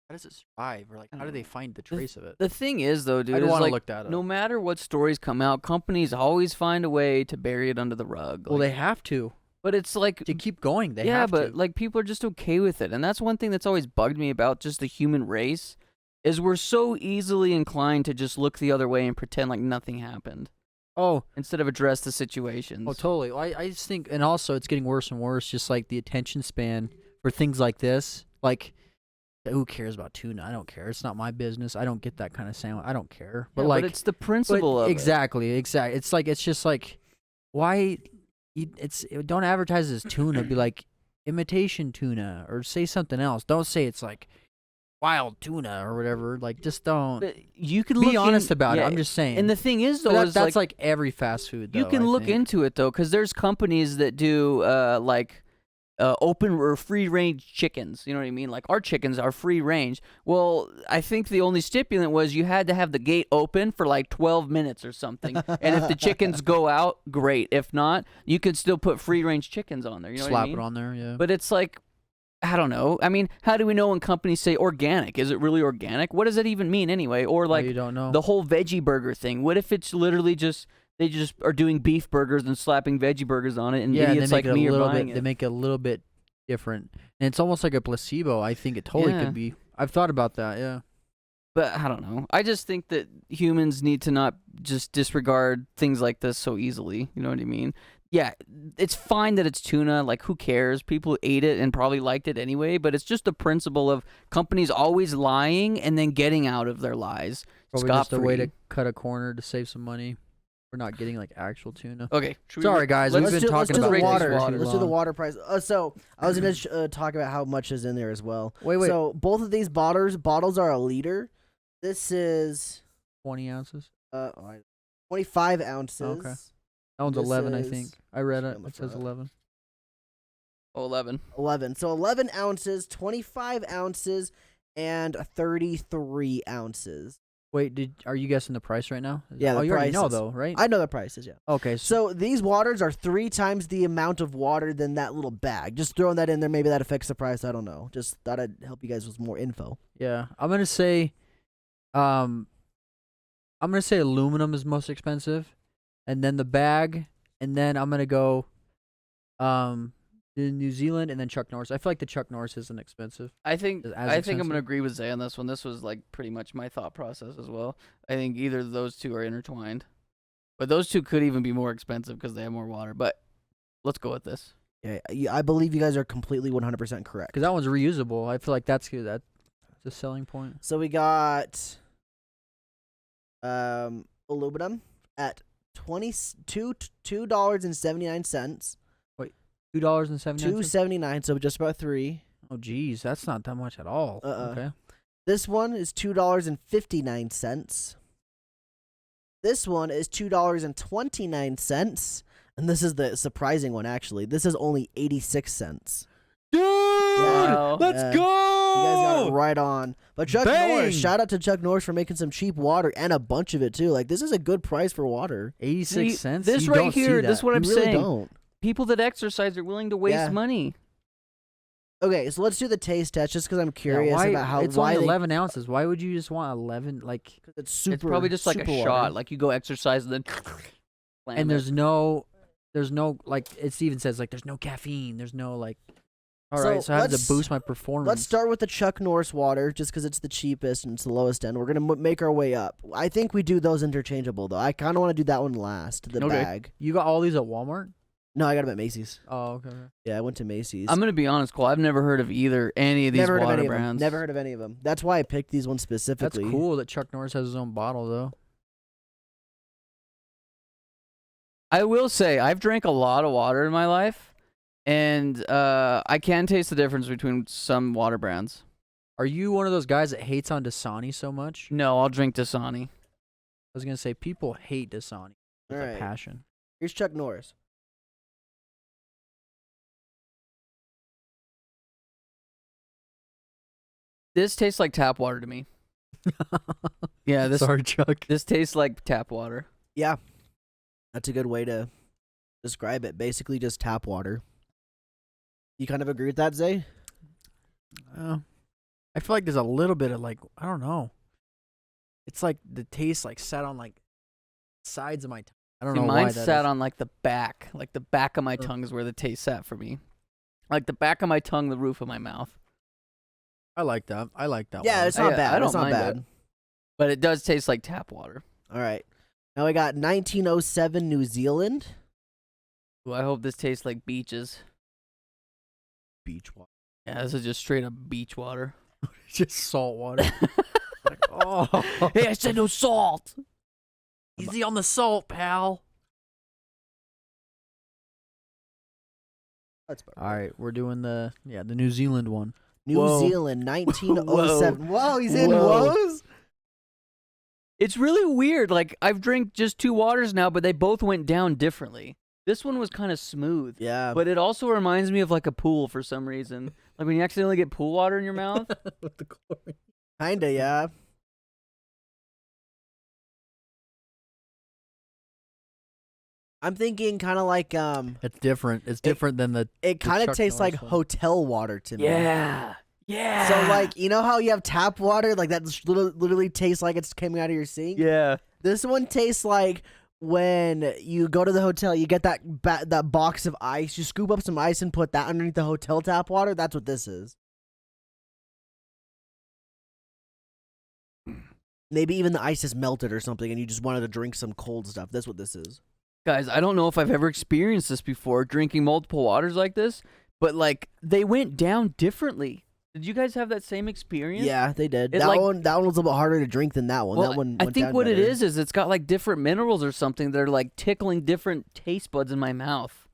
how does it survive or like how do they find the trace of it? The thing is, though, dude, I'd is want to like, look that up. no matter what stories come out, companies always find a way to bury it under the rug. Well, like- they have to but it's like, keep going. They yeah, have but to. like people are just okay with it, and that's one thing that's always bugged me about just the human race, is we're so easily inclined to just look the other way and pretend like nothing happened Oh, instead of address the situations. oh, totally. I just think, and also it's getting worse and worse. Just like the attention span for things like this. Like, who cares about tuna? I don't care. It's not my business. I don't get that kind of sandwich. I don't care. But Yeah, like, it's the principle of it. exactly. It's like it's just like, why? Don't advertise as tuna. Be like imitation tuna, or say something else. Don't say it's like wild tuna or whatever. Like, just don't. But you can Be look honest in- about it. yeah, I'm just saying. And the thing is, But though, that- is that's like like every fast food. you though, can I look think. into it though, because there's companies that do like open or free range chickens. You know what I mean? Like our chickens are free range. Well, I think the only stipulant was you had to have the gate open for like 12 minutes or something. And if the chickens go out, great. If not, you could still put free range chickens on there. You know Slap what I mean? it on there. Yeah. But it's like, I don't know. I mean, how do we know when companies say organic? Is it really organic? What does it even mean anyway? Or like you don't know. the whole veggie burger thing. What if it's literally just they just are doing beef burgers and slapping veggie burgers on it, and yeah, idiots they like make it me a are little buying bit. it? They make it a little bit different, and it's almost like a placebo. I think it totally Yeah. could be. I've thought about that. Yeah. But I don't know. I just think that humans need to not just disregard things like this so easily. You know what I mean? Yeah, it's fine that it's tuna. Like, who cares? People ate it and probably liked it anyway. But it's just the principle of companies always lying and then getting out of their lies. Probably just a way Scot-free. to cut a corner to save some money. We're not getting like actual tuna. Okay. should we Sorry, rate- guys. let's- We've been let's talking do about the this water. way too Let's do the long. water price. So I was gonna talk about how much is in there as well. Wait. So both of these bottles are a liter. This is 20 ounces. 25 ounces. Okay. That one's This 11, I is- think. I read it. on the It says front. 11. Oh, 11. 11. So 11 ounces, 25 ounces, and 33 ounces. Wait, are you guessing the price right now? Yeah, Oh, the you already know prices. though, right? I know the prices, yeah. Okay. So these waters are 3 times the amount of water than that little bag. Just throwing that in there, maybe that affects the price. I don't know. Just thought I'd help you guys with more info. Yeah, I'm gonna say aluminum is most expensive, and then the bag, and then I'm gonna go the New Zealand, and then Chuck Norris. I feel like the Chuck Norris isn't expensive. I think As I'm gonna expensive? agree with Zay on this one. This was like pretty much my thought process as well. I think either of those two are intertwined, but those two could even be more expensive because they have more water. But let's go with this. Yeah, I believe you guys are completely 100% correct. Because that one's reusable. I feel like that's good. That's a selling point. So we got aluminum at $2.79. $2.79. $2.79, so just about 3. Oh, geez, that's not that much at all. Okay. This one is $2.59. This one is $2.29. And this is the surprising one, actually. This is only 86 cents. Dude, Wow. let's Yeah. go. You guys got it right on. But Chuck Bang! Norris, shout out to Chuck Norris for making some cheap water and a bunch of it too. Like, this is a good price for water. 86 See, cents. this You right don't see here, that. this is what You I'm really saying. don't. People that exercise are willing to waste Yeah. money. Okay, so let's do the taste test just because I'm Yeah, curious why, about how it's why only they, 11 ounces. Why would you just want 11? Like, it's super. It's probably just like a super water. shot. Like you go exercise and then. slam and it. there's no like it even says like there's no caffeine. There's no like. All So right, so how does let's- it boost my performance? Let's start with the Chuck Norris water, just because it's the cheapest and it's the lowest end. We're gonna make our way up. I think we do those interchangeable though. I kind of want to do that one last. The Okay. bag. You got all these at Walmart? No, I got them at Macy's. Oh, okay. Yeah, I went to Macy's. I'm gonna be honest, Cole. I've never heard of any of these Never heard of water any of them. brands. Never heard of any of them. That's why I picked these ones That's specifically. cool that Chuck Norris has his own bottle though. I will say I've drank a lot of water in my life, and I can taste the difference between some water brands. Are you one of those guys that hates on Dasani so much? No, I'll drink Dasani. I was gonna say people hate Dasani with All a right. passion. Here's Chuck Norris. This tastes like tap water to me. Yeah, this Sorry, Chuck. this tastes like tap water. Yeah, that's a good way to describe it. Basically, just tap water. You kind of agree with that, Zay? I feel like there's a little bit of like I don't know. It's like the taste like sat on like sides of my tongue. I don't See, know mine why that sat is. on like the back of my tongue is where the taste sat for me. Like the back of my tongue, the roof of my mouth. I like that. I like that. Yeah, one. it's not I bad. don't It's not mind bad. it. But it does taste like tap water. All right. Now we got 1907 New Zealand. Ooh, I hope this tastes like beaches. Beach water. Yeah, this is just straight up beach water. just salt water. Like, oh, Hey, I said no salt. easy on the salt, pal. That's about All right, we're doing the New Zealand one. New Whoa. Zealand, 1907. Whoa, he's in Whoa. woes? It's really weird. Like I've drank just 2 waters now, but they both went down differently. This one was kind of smooth, Yeah. but it also reminds me of like a pool for some reason. Like when you accidentally get pool water in your mouth. With the chlorine. Kinda, yeah. I'm thinking kind of like It's different. It's different than the. it kind of Chuck tastes like Norris one. hotel water to me. Yeah. Yeah. So like, you know how you have tap water like that literally tastes like it's coming out of your sink? Yeah. This one tastes like when you go to the hotel, you get that that box of ice, you scoop up some ice and put that underneath the hotel tap water. That's what this is. Maybe even the ice is melted or something and you just wanted to drink some cold stuff. That's what this is. Guys, I don't know if I've ever experienced this before, drinking multiple waters like this, but like they went down differently. Did you guys have that same experience? Yeah, they did. It, That like- one was a little bit harder to drink than that one. Well, that one I went think down what it better. is it's got like different minerals or something that are like tickling different taste buds in my mouth.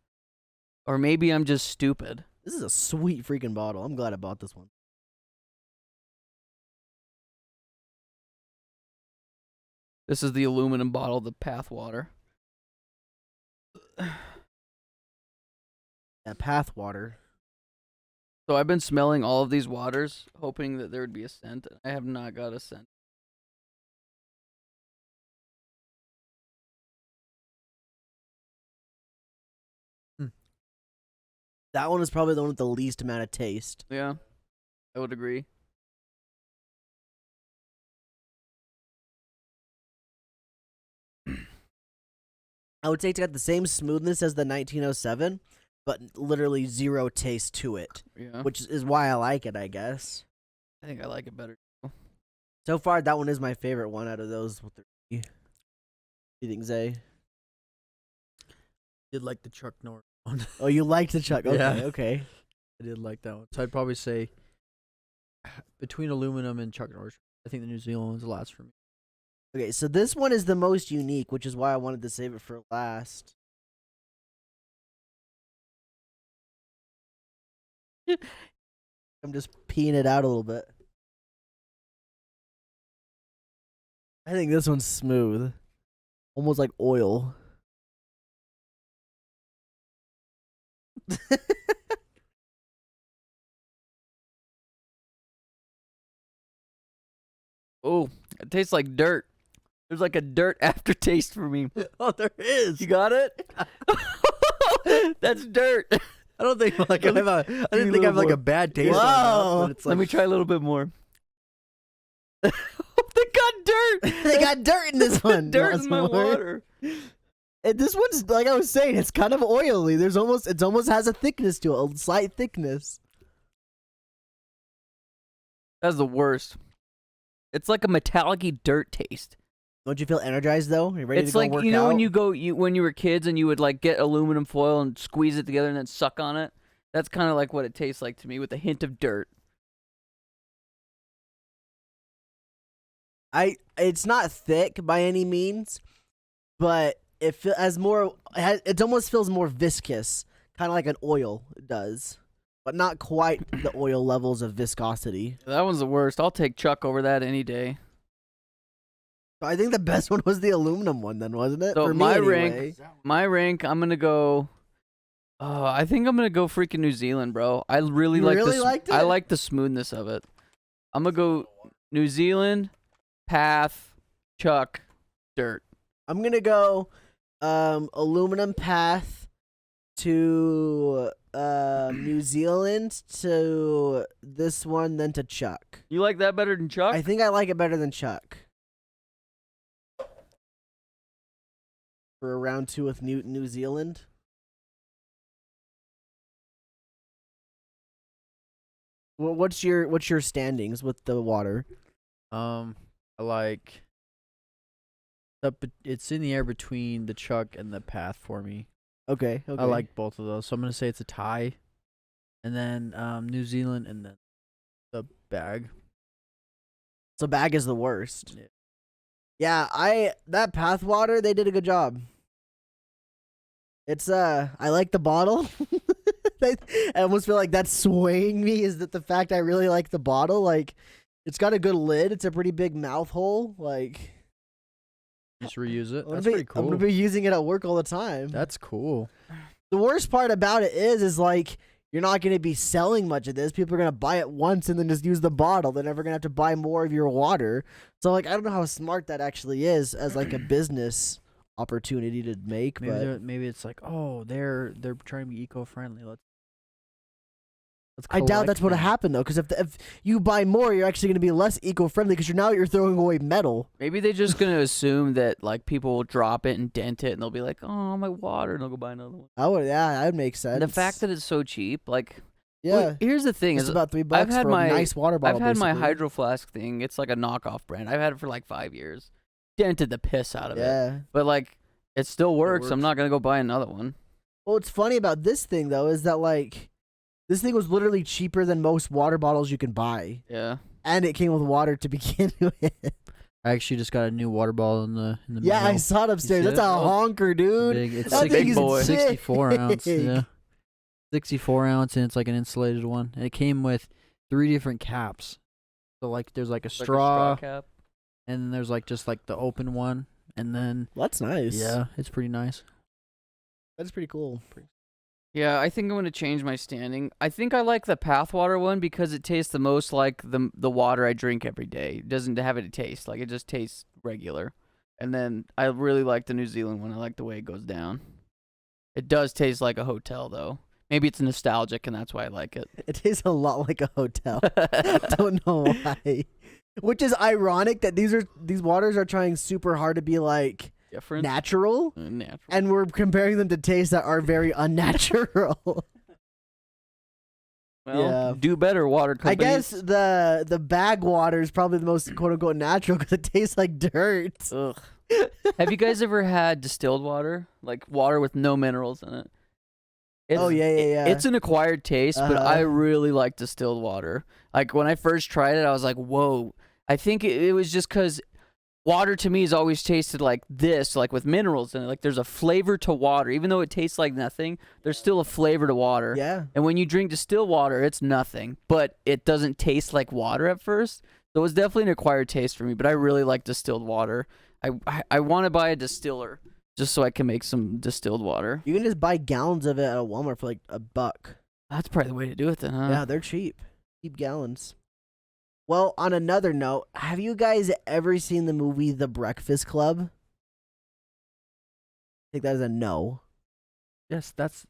Or maybe I'm just stupid. This is a sweet freaking bottle. I'm glad I bought this one. This is the aluminum bottle, the Path water. Yeah, Path water. So I've been smelling all of these waters, hoping that there would be a scent. I have not got a scent. That one is probably the one with the least amount of taste. Yeah, I would agree. I would say it's got the same smoothness as the 1907, but literally zero taste to it, Yeah, which is why I like it, I guess. I think I like it better. So far, that one is my favorite one out of those. What you think, Zay? Did like the Chuck Norris one. Oh, you liked the Chuck. Okay, Yeah. okay. I did like that one. So I'd probably say between aluminum and Chuck Norris, I think the New Zealand one's the last for me. Okay, so this one is the most unique, which is why I wanted to save it for last. I'm just peeing it out a little bit. I think this one's smooth. Almost like oil. Oh, it tastes like dirt. There's like a dirt aftertaste for me. Oh, there is. You got it? That's dirt. I don't think like I have a. I didn't think I have like a bad taste. Whoa. On that, but it's like, Let me try a little bit more. They got dirt. They got dirt in this one. Dirt in my Lots more. water. And this one's like I was saying, it's kind of oily. It almost has a thickness to it, a slight thickness. That's the worst. It's like a metallic-y dirt taste. Don't you feel energized though? Are you ready It's to go like work you know out? when you were kids and you would like get aluminum foil and squeeze it together and then suck on it. That's kind of like what it tastes like to me, with a hint of dirt. It's not thick by any means, but it almost feels more viscous, kind of like an oil does, but not quite the oil levels of viscosity. That one's the worst. I'll take Chuck over that any day. I think the best one was the aluminum one, then, wasn't it? So For me, my anyway. rank, I'm gonna go. I think I'm gonna go freaking New Zealand, bro. I really You like really liked I it? like the smoothness of it. I'm gonna go New Zealand, Path, Chuck, Dirt. I'm gonna go aluminum path to New Zealand to this one, then to Chuck. You like that better than Chuck? I think I like it better than Chuck. For a round 2 with New Zealand. Well, what's your standings with the water? I like. It's in the air between the Chuck and the Path for me. Okay. I like both of those, so I'm gonna say it's a tie, and then New Zealand, and then the bag. So bag is the worst. Yeah. Yeah, that path water, they did a good job. It's I like the bottle. I almost feel like that's swaying me, is that the fact I really like the bottle. Like, it's got a good lid. It's a pretty big mouth hole. Like, Just reuse it. I'm That's gonna pretty cool. I'm gonna be using it at work all the time. That's cool. The worst part about it is like you're not gonna be selling much of this. People are gonna buy it once and then just use the bottle. They're never gonna have to buy more of your water. So like, I don't know how smart that actually is as like a business opportunity to make. But Maybe it's like, oh, they're trying to be eco-friendly. Let's I doubt collect that's what'll them. happen though, because if you buy more, you're actually gonna be less eco-friendly because you're throwing away metal. Maybe they're just gonna assume that like people will drop it and dent it, and they'll be like, "Oh, my water," and they'll go buy another one. That would make sense. And the fact that it's so cheap, like, yeah, well, here's the thing: it's is about $3 I've had for my a nice water bottle. I've had my basically. Hydro Flask thing. It's like a knockoff brand. I've had it for like 5 years. Dented the piss out of it, Yeah. but like it still works. I'm works. not gonna go buy another one. Well, what's funny about this thing though is that like this thing was literally cheaper than most water bottles you can buy, Yeah. and it came with water to begin with. I actually just got a new water bottle in the Yeah, I mail. saw it upstairs. see That's it? a Oh. honker, dude. Big. It's That thing is 64 ounce. big. Yeah, 64 ounce, and it's like an insulated one. And it came with 3 different caps. So like, there's like a Like a straw, cap. and then there's like just like the open one, and then That's nice. yeah, it's pretty nice. That's pretty cool. Yeah, I think I'm gonna change my standing. I think I like the Pathwater one because it tastes the most like the water I drink every day. It doesn't have any taste. Like, it just tastes regular. And then I really like the New Zealand one. I like the way it goes down. It does taste like a hotel though. Maybe it's nostalgic and that's why I like it. It tastes a lot like a hotel. Don't know why. Which is ironic that these waters are trying super hard to be like Different. natural, Natural. and we're comparing them to tastes that are very unnatural. Well, yeah. do better, water I companies. guess the bag water is probably the most quote unquote natural because it tastes like dirt. Ugh. Have you guys ever had distilled water? Like water with no minerals in it? Oh, yeah. It's an acquired taste, but I Uh-huh. really like distilled water. Like, when I first tried it, I was like, whoa. I think it was just because water to me has always tasted like this, like with minerals in it. Like, there's a flavor to water. Even though it tastes like nothing, there's still a flavor to water. Yeah. And when you drink distilled water, it's nothing, but it doesn't taste like water at first. So it was definitely an acquired taste for me, but I really like distilled water. I want to buy a distiller just so I can make some distilled water. You can just buy gallons of it at a Walmart for like $1. That's probably the way to do it then, huh? Yeah, they're cheap. Cheap gallons. Well, on another note, have you guys ever seen the movie The Breakfast Club? I think that is a no. Yes, that's.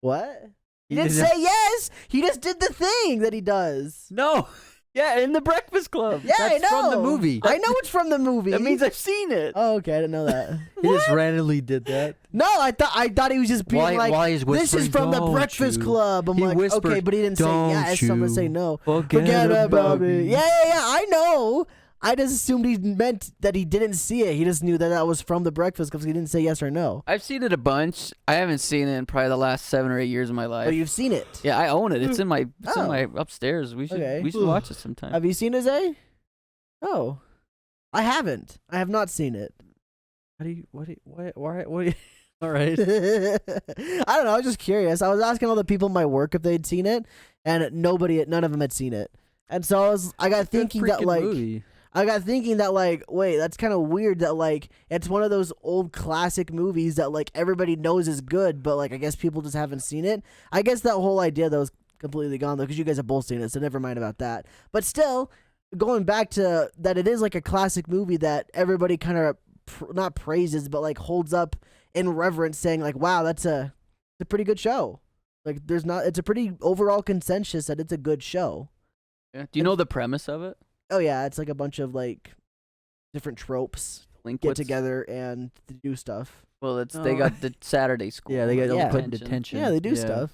What? He didn't say yes. He just did the thing that he does. No. Yeah, in The Breakfast Club. Yeah, I That's know. from the movie. I know it's from the movie. That means I've seen it. Oh, okay. I didn't know that. He just randomly did that. No, I thought he was just being Why he's this is whispering, from The "Don't Breakfast you?" Club. I'm He like, whispered, okay, but he didn't say "Don't yes, so I'm going to say you no. Forget about it. Yeah, I know. I just assumed he meant that he didn't see it. He just knew that was from The Breakfast Club because he didn't say yes or no. I've seen it a bunch. I haven't seen it in probably the last 7 or 8 years of my life. But you've seen it. Yeah, I own it. It's in my Oh. upstairs. We should Okay. watch it sometime. Have you seen it, Zay? Oh. I haven't. I have not seen it. How do you? Why? All right. I don't know. I was just curious. I was asking all the people in my work if they'd seen it, and none of them had seen it. And so I got thinking that Movie. wait, that's kind of weird that like it's one of those old classic movies that like everybody knows is good, but like I guess people just haven't seen it. I guess that whole idea though is completely gone though because you guys have both seen it, so never mind about that. But still, going back to that, it is like a classic movie that everybody kind of not praises, but like holds up in reverence, saying like, "Wow, it's a pretty good show." Like, it's a pretty overall consensus that it's a good show. Yeah. Do you know the premise of it? Oh yeah, it's like a bunch of like different tropes get Linkwits? together and do stuff. Well, they got the Saturday school. Yeah, they got Yeah. put in detention. Yeah, they do stuff.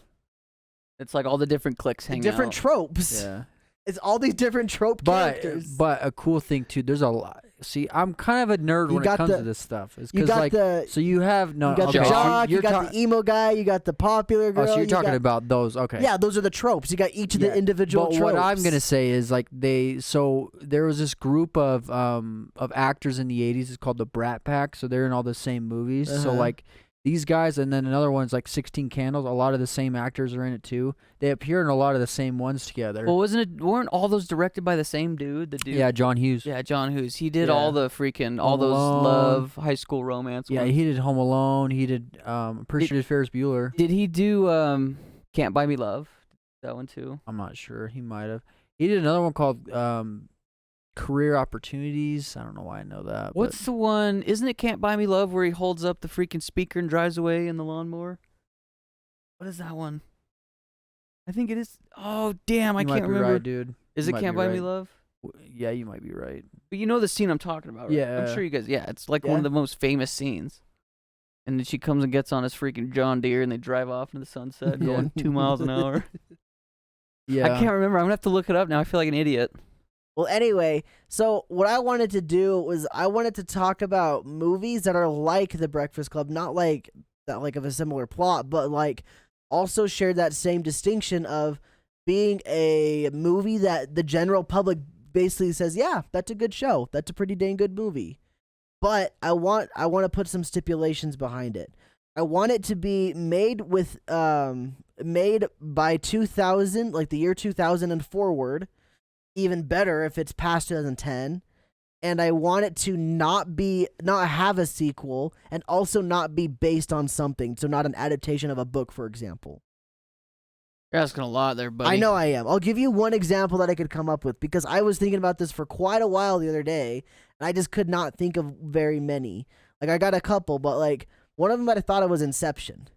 It's like all the different cliques hang Different out. tropes. Yeah. It's all these different trope characters. But a cool thing too. There's a lot. See, I'm kind of a nerd You when it got comes the- to this stuff. It's you because got like, the so you have no. you got okay, the so jock, you you're got the emo guy, you got the popular girl. Oh, so you're you talking got- about those? Okay. Yeah, those are the tropes. You got each of the Yeah. individual But tropes. what I'm gonna say is like so there was this group of actors in the 80s. It's called the Brat Pack. So they're in all the same movies. So Uh-huh. like these guys, and then another one's like 16 Candles. A lot of the same actors are in it too. They appear in a lot of the same ones together. Well, weren't all those directed by the same dude? The dude. Yeah, John Hughes. Yeah, John Hughes. He did Yeah. all the freaking all Home those Alone. love high school romance. Yeah, ones. he did Home Alone. He did. I'm pretty sure he did Ferris Bueller. Did he do Can't Buy Me Love? That one too. I'm not sure. He might have. He did another one called Career Opportunities. I don't know why I know that. What's the one? Isn't it Can't Buy Me Love where he holds up the freaking speaker and drives away in the lawnmower? What is that one? I think it is. Oh damn, I you can't might be remember. right, dude. Is You it might Can't be Buy Me right. Love? Yeah, you might be right. But you know the scene I'm talking about, right? I'm Yeah. sure you guys. Yeah, it's like one Yeah. of the most famous scenes. And then she comes and gets on his freaking John Deere, and they drive off into the sunset, Yeah. going 2 miles an hour. Yeah. I can't remember. I'm gonna have to look it up now. I feel like an idiot. Well, anyway, so what I wanted to do was I wanted to talk about movies that are like The Breakfast Club, not like that, like of a similar plot, but like also share that same distinction of being a movie that the general public basically says, yeah, that's a good show, that's a pretty dang good movie. But I want to put some stipulations behind it. I want it to be made by 2000, like the year 2000 and forward. Even better if it's past 2010, and I want it to not have a sequel, and also not be based on something, so not an adaptation of a book, for example. You're asking a lot there, buddy. I know I am. I'll give you one example that I could come up with, because I was thinking about this for quite a while the other day, and I just could not think of very many. Like, I got a couple, but like one of them that I thought of was Inception.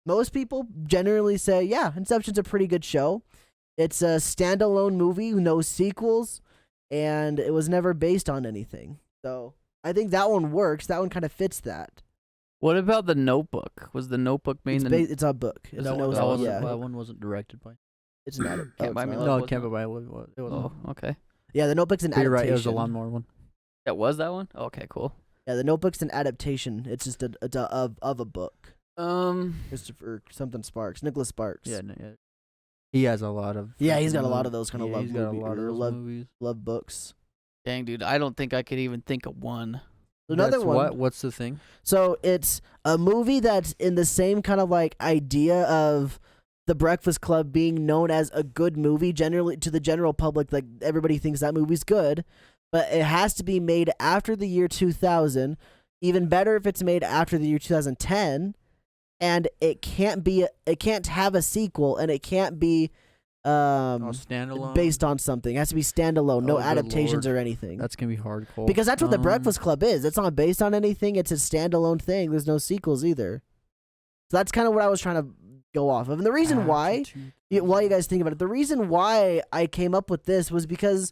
Most people generally say, yeah, Inception's a pretty good show. It's a standalone movie, no sequels, and it was never based on anything. So I think that one works. That one kind of fits that. What about The Notebook? Was The Notebook made It's a book. It's that no, one- that, wasn't, yeah, that one wasn't directed by. it's not. Can't Buy Me Love? No, wasn't it can't it? be by. It was. Oh, okay. Yeah, The Notebook's an You're adaptation. right. It was a lawnmower one. That was that one? Okay, cool. Yeah, The Notebook's an adaptation. It's just of a book. Christopher something Sparks, Nicholas Sparks. Yeah, no, yeah. He has a lot of. Yeah, he's got a lot of those kind of love He's got a movie- lot of or those love- movies. love books. Dang, dude, I don't think I could even think of one. Another That's one. What? What's the thing? So it's a movie that's in the same kind of like idea of The Breakfast Club being known as a good movie, generally to the general public. Like everybody thinks that movie's good, but it has to be made after the year 2000. Even better if it's made after the year 2010, and it can't have a sequel, and it can't be standalone. based on something. It has to be standalone, no Oh, good adaptations Lord. or anything. That's gonna be hardcore. Because that's what the Breakfast Club is. It's not based on anything. It's a standalone thing. There's no sequels either. So that's kind of what I was trying to go off of. And the reason why, while you guys think about it, the reason why I came up with this was because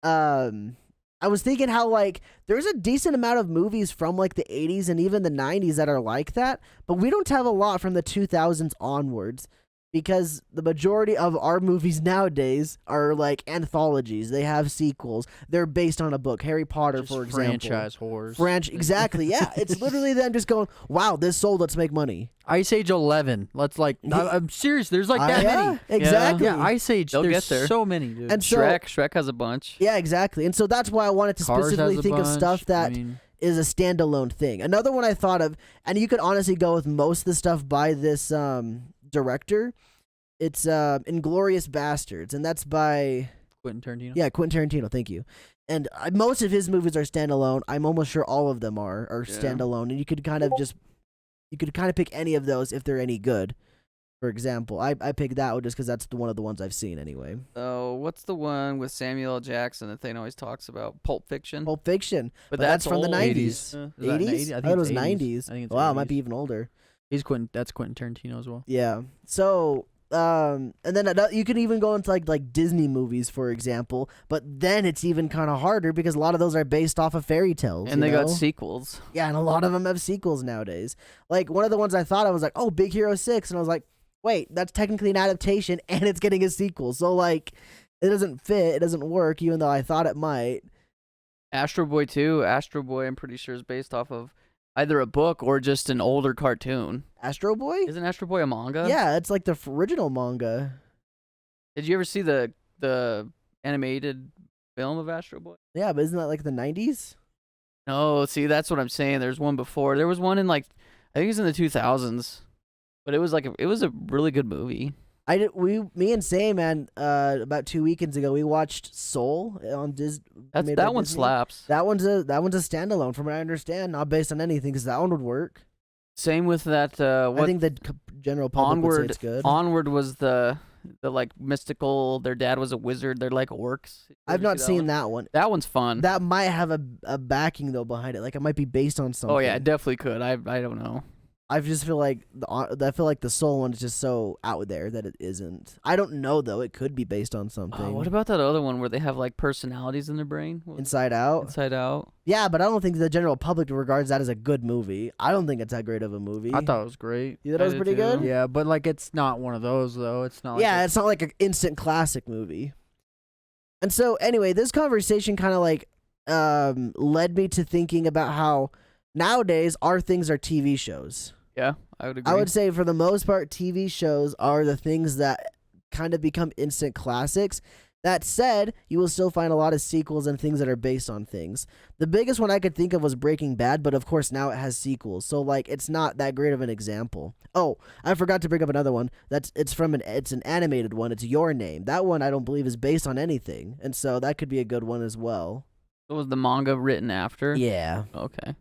I was thinking how, like, there's a decent amount of movies from, like, the 80s and even the 90s that are like that, but we don't have a lot from the 2000s onwards. Because the majority of our movies nowadays are like anthologies. They have sequels. They're based on a book. Harry Potter, just for example. franchise horrors. Exactly, yeah. It's literally them just going, wow, this sold, let's make money. Ice Age 11. Let's like, I'm serious. There's like that yeah, many. exactly. Yeah, Ice Age. They'll There's get there. so many, dude. And so, Shrek has a bunch. yeah, exactly. And so that's why I wanted to Cars specifically has a think of bunch. stuff that is a standalone thing. Another one I thought of, and you could honestly go with most of the stuff by this director. It's Inglourious Bastards, and that's by Quentin Tarantino. Yeah, Quentin Tarantino. Thank you. And most of his movies are standalone. I'm almost sure all of them are standalone, and you could kind of pick any of those if they're any good. For example, I picked that one just because that's one of the ones I've seen anyway. Oh, what's the one with Samuel L. Jackson that Thane always talks about? Pulp Fiction. Pulp Fiction, but that's from the old. 90s. 80s? I thought it was 90s. I think it's Wow, it 80s. might be even older. That's Quentin Tarantino as well. Yeah. So, and then you could even go into like Disney movies, for example, but then it's even kind of harder because a lot of those are based off of fairy tales. And they got know? sequels. Yeah, and a lot of them have sequels nowadays. Like, one of the ones I thought I was like, oh, Big Hero 6, and I was like, wait, that's technically an adaptation, and it's getting a sequel. So, like, it doesn't fit, it doesn't work, even though I thought it might. Astro Boy 2. Astro Boy, I'm pretty sure, is based off of either a book or just an older cartoon. Astro Boy? Isn't Astro Boy a manga? Yeah, it's like the original manga. Did you ever see the animated film of Astro Boy? Yeah, but isn't that like the 90s? No, see, that's what I'm saying. There's one before. There was one in like, I think it was in the 2000s, but it was a really good movie. Me and Sam, man, about 2 weekends ago, we watched Soul on Disney. That one slaps. That one's a standalone, from what I understand, not based on anything, because that one would work. Same with that. I think the general public would say it's good. Onward was the like mystical. Their dad was a wizard. They're like orcs. I've not seen that one. That one's fun. That might have a backing though behind it. Like, it might be based on something. Oh yeah, it definitely could. I don't know. I just feel like the Soul one is just so out there that it isn't. I don't know though. It could be based on something. What about that other one where they have like personalities in their brain? Inside Out? Inside Out. Yeah, but I don't think the general public regards that as a good movie. I don't think it's that great of a movie. I thought it was great. You thought it was pretty good? Yeah, but like it's not one of those though. It's not. Yeah, it's not like an instant classic movie. And so anyway, this conversation kind of like led me to thinking about how nowadays our things are TV shows. Yeah, I would agree. I would say for the most part, TV shows are the things that kind of become instant classics. That said, you will still find a lot of sequels and things that are based on things. The biggest one I could think of was Breaking Bad, but of course now it has sequels, so like it's not that great of an example. Oh, I forgot to bring up another one. It's an animated one. It's Your Name. That one I don't believe is based on anything, and so that could be a good one as well. So was the manga written after? Yeah. Okay.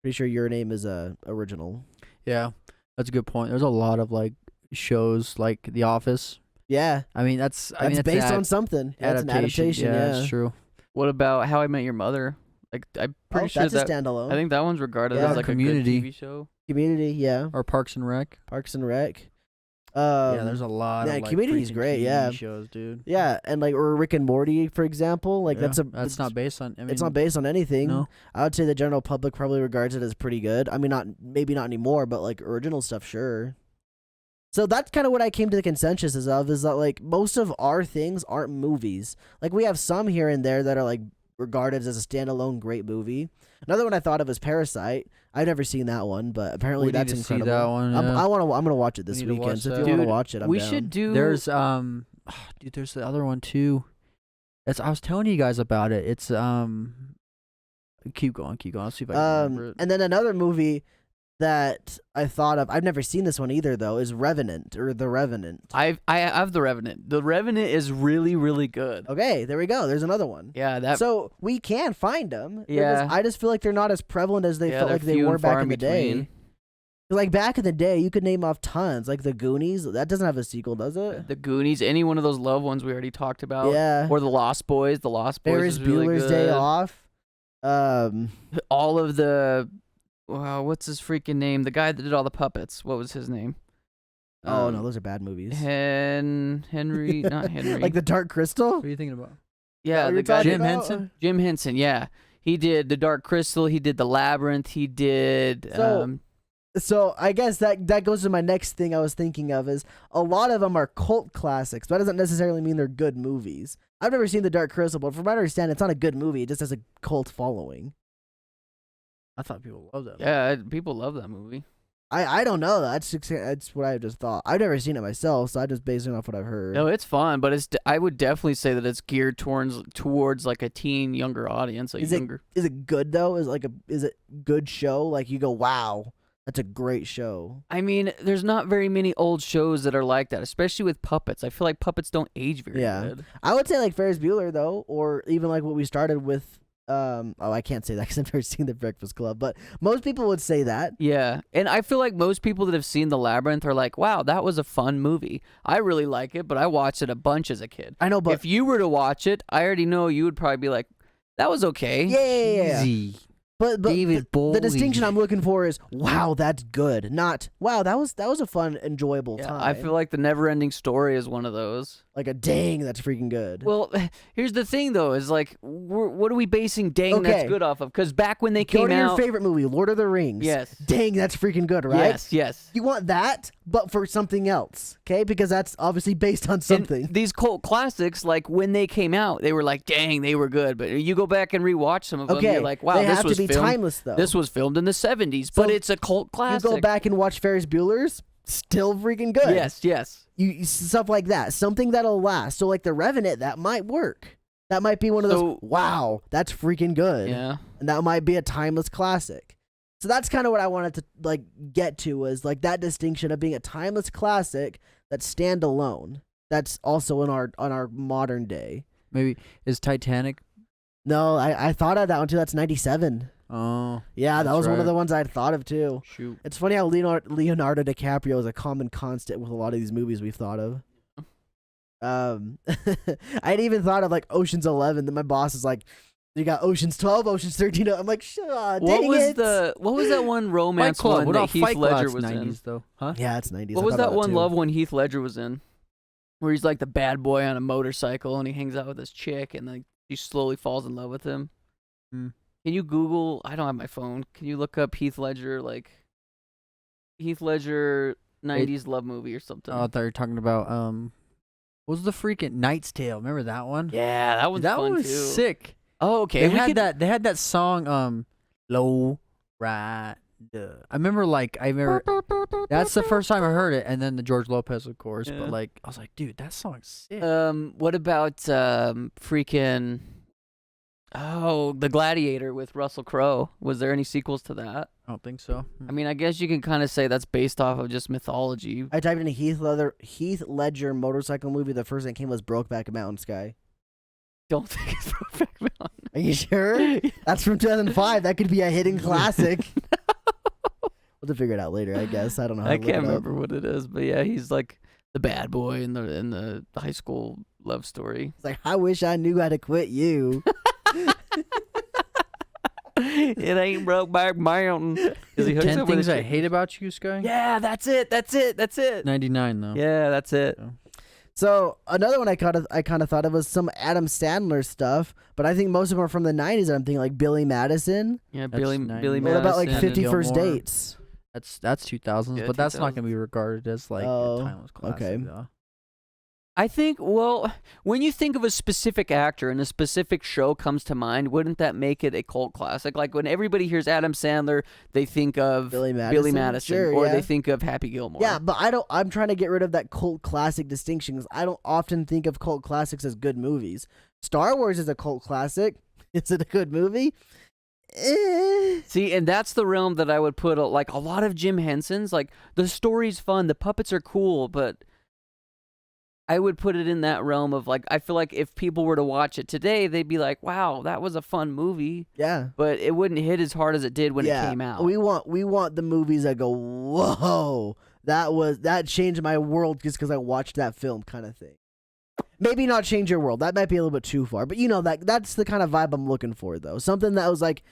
Pretty sure Your Name is original. Yeah, that's a good point. There's a lot of like shows like The Office. Yeah. I mean that's based on something. That's an adaptation. Yeah, that's true. What about How I Met Your Mother? Like I'm pretty sure that's that a standalone. I think that one's regarded Yeah. as like Community. a good TV show. Community, yeah. Or Parks and Rec. Parks and Rec. Yeah, there's a lot. yeah, of like Community's freaking great, TV yeah. shows, dude. Yeah, and like or Rick and Morty, for example. Like Yeah, that's not based on. I mean, it's not based on anything. No. I would say the general public probably regards it as pretty good. I mean, maybe not anymore, but like original stuff, sure. So that's kind of what I came to the consensus is that like most of our things aren't movies. Like we have some here and there that are like regarded as a standalone great movie. Another one I thought of is Parasite. I've never seen that one, but apparently We need that's to see incredible. that one, yeah. I'm gonna watch it this We need to weekend. watch So if that. you want to Dude, watch it, I'm we down. should do. There's dude, there's the other one too. I was telling you guys about it. It's keep going. I'll see if I can remember it. And then another movie that I thought of. I've never seen this one either, though. Is Revenant or The Revenant? I have The Revenant. The Revenant is really, really good. Okay, there we go. There's another one. Yeah, that. So we can find them. Yeah. I just feel like they're not as prevalent as they felt they're like they few were and back far in the between. day. Like back in the day, you could name off tons. Like The Goonies. That doesn't have a sequel, does it? The Goonies, any one of those loved ones we already talked about. Yeah. Or The Lost Boys. The Lost Boys Ferris is really Bueller's good. Day Off. All of the. Wow, what's his freaking name? The guy that did all the puppets. What was his name? Oh no, those are bad movies. Henry, not Henry. Like The Dark Crystal. What are you thinking about? Yeah, What the you're guy. talking Jim about? Henson? Jim Henson. Yeah, he did The Dark Crystal. He did The Labyrinth. He did. So I guess that goes to my next thing I was thinking of is a lot of them are cult classics, but that doesn't necessarily mean they're good movies. I've never seen The Dark Crystal, but from what I understand, it's not a good movie. It just has a cult following. I thought people loved that. Yeah, people love that movie. I don't know. That's what I just thought. I've never seen it myself, so I just basing it off what I've heard. No, it's fun, but I would definitely say that it's geared towards like a teen, younger audience. Is it good though? Is it good show? Like you go, wow, that's a great show. I mean, there's not very many old shows that are like that, especially with puppets. I feel like puppets don't age very good. I would say like Ferris Bueller though, or even like what we started with. I can't say that because I've never seen The Breakfast Club, but most people would say that. Yeah, and I feel like most people that have seen The Labyrinth are like, wow, that was a fun movie. I really like it, but I watched it a bunch as a kid. I know, but if you were to watch it, I already know you would probably be like, that was okay. yeah. Easy. But David the distinction Bowie. I'm looking for is wow, that's good. Not wow, that was a fun, enjoyable Yeah, time. I feel like The Never-Ending Story is one of those. like a dang, that's freaking good. Well, here's the thing, though, is like, what are we basing dang that's Okay. good off of? Because back when they Go came to your out... favorite movie, Lord of the Rings. Yes. Dang, that's freaking good, right? Yes. You want that, but for something else, okay? Because that's obviously based on something. And these cult classics, like, when they came out, they were like, dang, they were good. But you go back and rewatch some of them, Okay, you're like, wow, they this have was to be filmed... timeless though. This was filmed in the 70s, So but it's a cult you classic. go back and watch Ferris Bueller's, still freaking good. Yes. You stuff like that, something that'll last. So like The Revenant, that might work. That might be one of those. So- Wow, that's freaking good. Yeah. And that might be a timeless classic. So that's kind of what I wanted to like get to was like that distinction of being a timeless classic that's standalone. That's also in our modern day. Maybe is Titanic? No, I thought of that one too. That's 97. Oh, Yeah, that That's was one of right. the ones I'd thought of too. shoot. It's funny how Leonardo DiCaprio is a common constant with a lot of these movies we've thought of. I'd even thought of like Ocean's 11. Then my boss is like, "You got Ocean's 12, Ocean's 13." I'm like, "Dang What was that one Fight romance Club. one What that about Heath Fight Club? Ledger That's was 90s in? though, huh? Yeah, it's 90s. What I was thought that of one too. love one Heath Ledger was in? Where he's like the bad boy on a motorcycle and he hangs out with this chick and like she slowly falls in love with him. Hmm. Can you Google? I don't have my phone. Can you look up Heath Ledger 90s love movie or something? Oh, I thought you were talking about what was the freaking Knight's Tale? Remember that one? Yeah, that one's that fun one was too. sick. Oh, okay. They we had could- that. They had that song. Low Ride. I remember. That's the first time I heard it, and then the George Lopez, of course. Yeah. But like, I was like, dude, that song's sick. What about freaking? Oh, The Gladiator with Russell Crowe. Was there any sequels to that? I don't think so. I mean, I guess you can kind of say that's based off of just mythology. I typed in a Heath Ledger motorcycle movie. The first thing that came was Brokeback Mountain Sky. Don't think it's Brokeback Mountain. Are you sure? That's from 2005. That could be a hidden classic. We'll have to figure it out later, I guess. I don't know. How I to look can't it up. remember what it is, but yeah, he's like the bad boy in the high school love story. It's like, I wish I knew how to quit you. It ain't Brokeback Mountain. Is he hooks 10 up with Things a I chick? Hate About You, Sky. Yeah, that's it. 99 though. Yeah, that's it. So another one I kind of thought of was some Adam Sandler stuff, but I think most of them are from the 90s. I'm thinking like Billy Madison. Yeah, That's Billy 90. Billy What What about like Madison. 50 First Gilmore. Dates? That's 2000s, Yeah, but that's not 2000s. going to be regarded as like Oh, a timeless classic. okay. Though. I think, well, when you think of a specific actor and a specific show comes to mind, wouldn't that make it a cult classic? Like when everybody hears Adam Sandler, they think of Billy Madison? Sure, or yeah. they think of Happy Gilmore. Yeah, but I'm trying to get rid of that cult classic distinction because I don't often think of cult classics as good movies. Star Wars is a cult classic. Is it a good movie? See, and that's the realm that I would put like a lot of Jim Henson's. Like the story's fun, the puppets are cool, but I would put it in that realm of like I feel like if people were to watch it today, they'd be like, "Wow, that was a fun movie." Yeah. But it wouldn't hit as hard as it did when it came out. We want the movies that go, whoa, that changed my world just because I watched that film kind of thing. Maybe not change your world. That might be a little bit too far. But that's the kind of vibe I'm looking for though. Something that was like,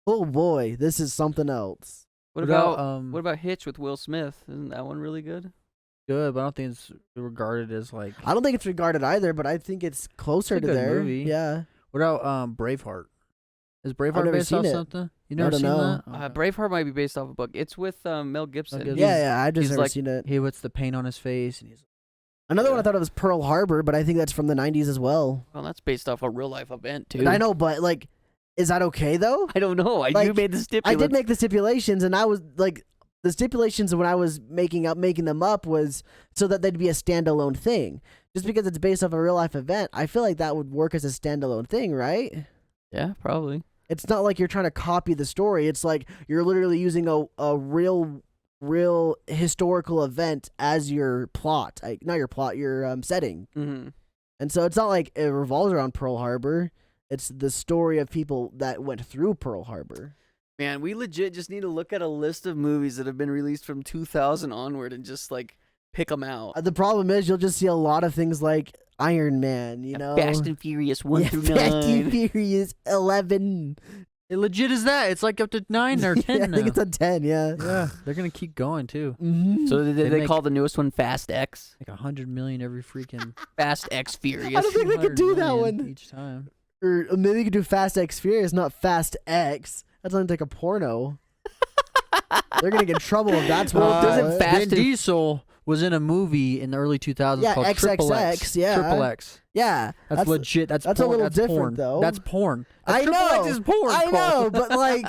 oh boy, this is something else. What about Hitch with Will Smith? Isn't that one really good? Good, but I don't think it's regarded as like. I don't think it's regarded either, but I think it's closer to there. Movie. Yeah. What about Braveheart? Is Braveheart never based seen off it. something? You never seen know. that? Braveheart might be based off a book. It's with Mel Gibson. Gibson. Yeah, I just he's never like- seen it. He puts the paint on his face, and he's. Another one I thought it was Pearl Harbor, but I think that's from the 90s as well. Well, that's based off a real life event too. I know, but like, is that okay though? I don't know. Like, You made the I stipulation. did make the stipulations, and I was like, the stipulations when I was making them up was so that they'd be a standalone thing. Just because it's based off a real life event, I feel like that would work as a standalone thing, right? Yeah, probably. It's not like you're trying to copy the story. It's like you're literally using a real historical event as your plot. Not your plot, your setting. Mm-hmm. And so it's not like it revolves around Pearl Harbor. It's the story of people that went through Pearl Harbor. Man, we legit just need to look at a list of movies that have been released from 2000 onward and just like pick them out. The problem is you'll just see a lot of things like Iron Man, you know? Fast and Furious 1 through 9. Fast and Furious 11. It legit is that? It's like up to 9 or 10 I now. think it's a 10, yeah. Yeah, they're gonna keep going too. Mm-hmm. So They they make- call the newest one Fast X? Like 100 million every freaking. Fast X Furious. I don't think they could 200 do that million one. each time. Or maybe you could do Fast X Furious, not Fast X. That's only like a porno. They're going to get in trouble if that's what Well, they doesn't do it. Fast Vin and- Diesel was in a movie in the early 2000s Yeah, called Triple X. XXX, yeah. Triple X. Yeah. That's legit. That's that's a porn. little that's different, porn. though. That's porn. I Triple know. X is porn. I Cole. know, but like,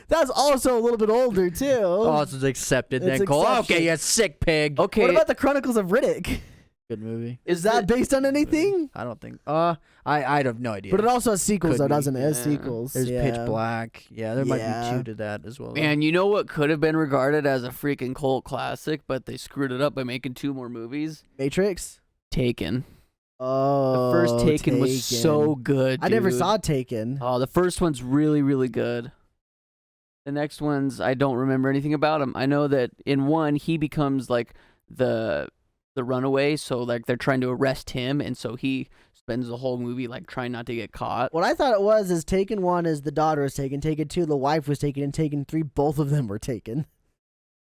that's also a little bit older, too. Oh, it's accepted It's then, Cole. Inception. Okay, you sick pig. Okay. What about the Chronicles of Riddick? Good movie. Is that based on anything? I don't think. I have no idea. But it also has sequels, Could though, be. doesn't it? It has Yeah. sequels. There's yeah. Pitch Black. Yeah, there might Yeah. be 2 to that as well. though. Man, you know what could have been regarded as a freaking cult classic, but they screwed it up by making 2 more movies? Matrix? Taken. Oh, The first Taken was so good, I never dude. saw Taken. Oh, the first one's really, really good. The next ones, I don't remember anything about him. I know that in one, he becomes like the runaway, so like they're trying to arrest him, and so he spends the whole movie like trying not to get caught. What I thought it was is Taken 1 is the daughter was taken, Taken 2 the wife was taken, and Taken 3 both of them were taken.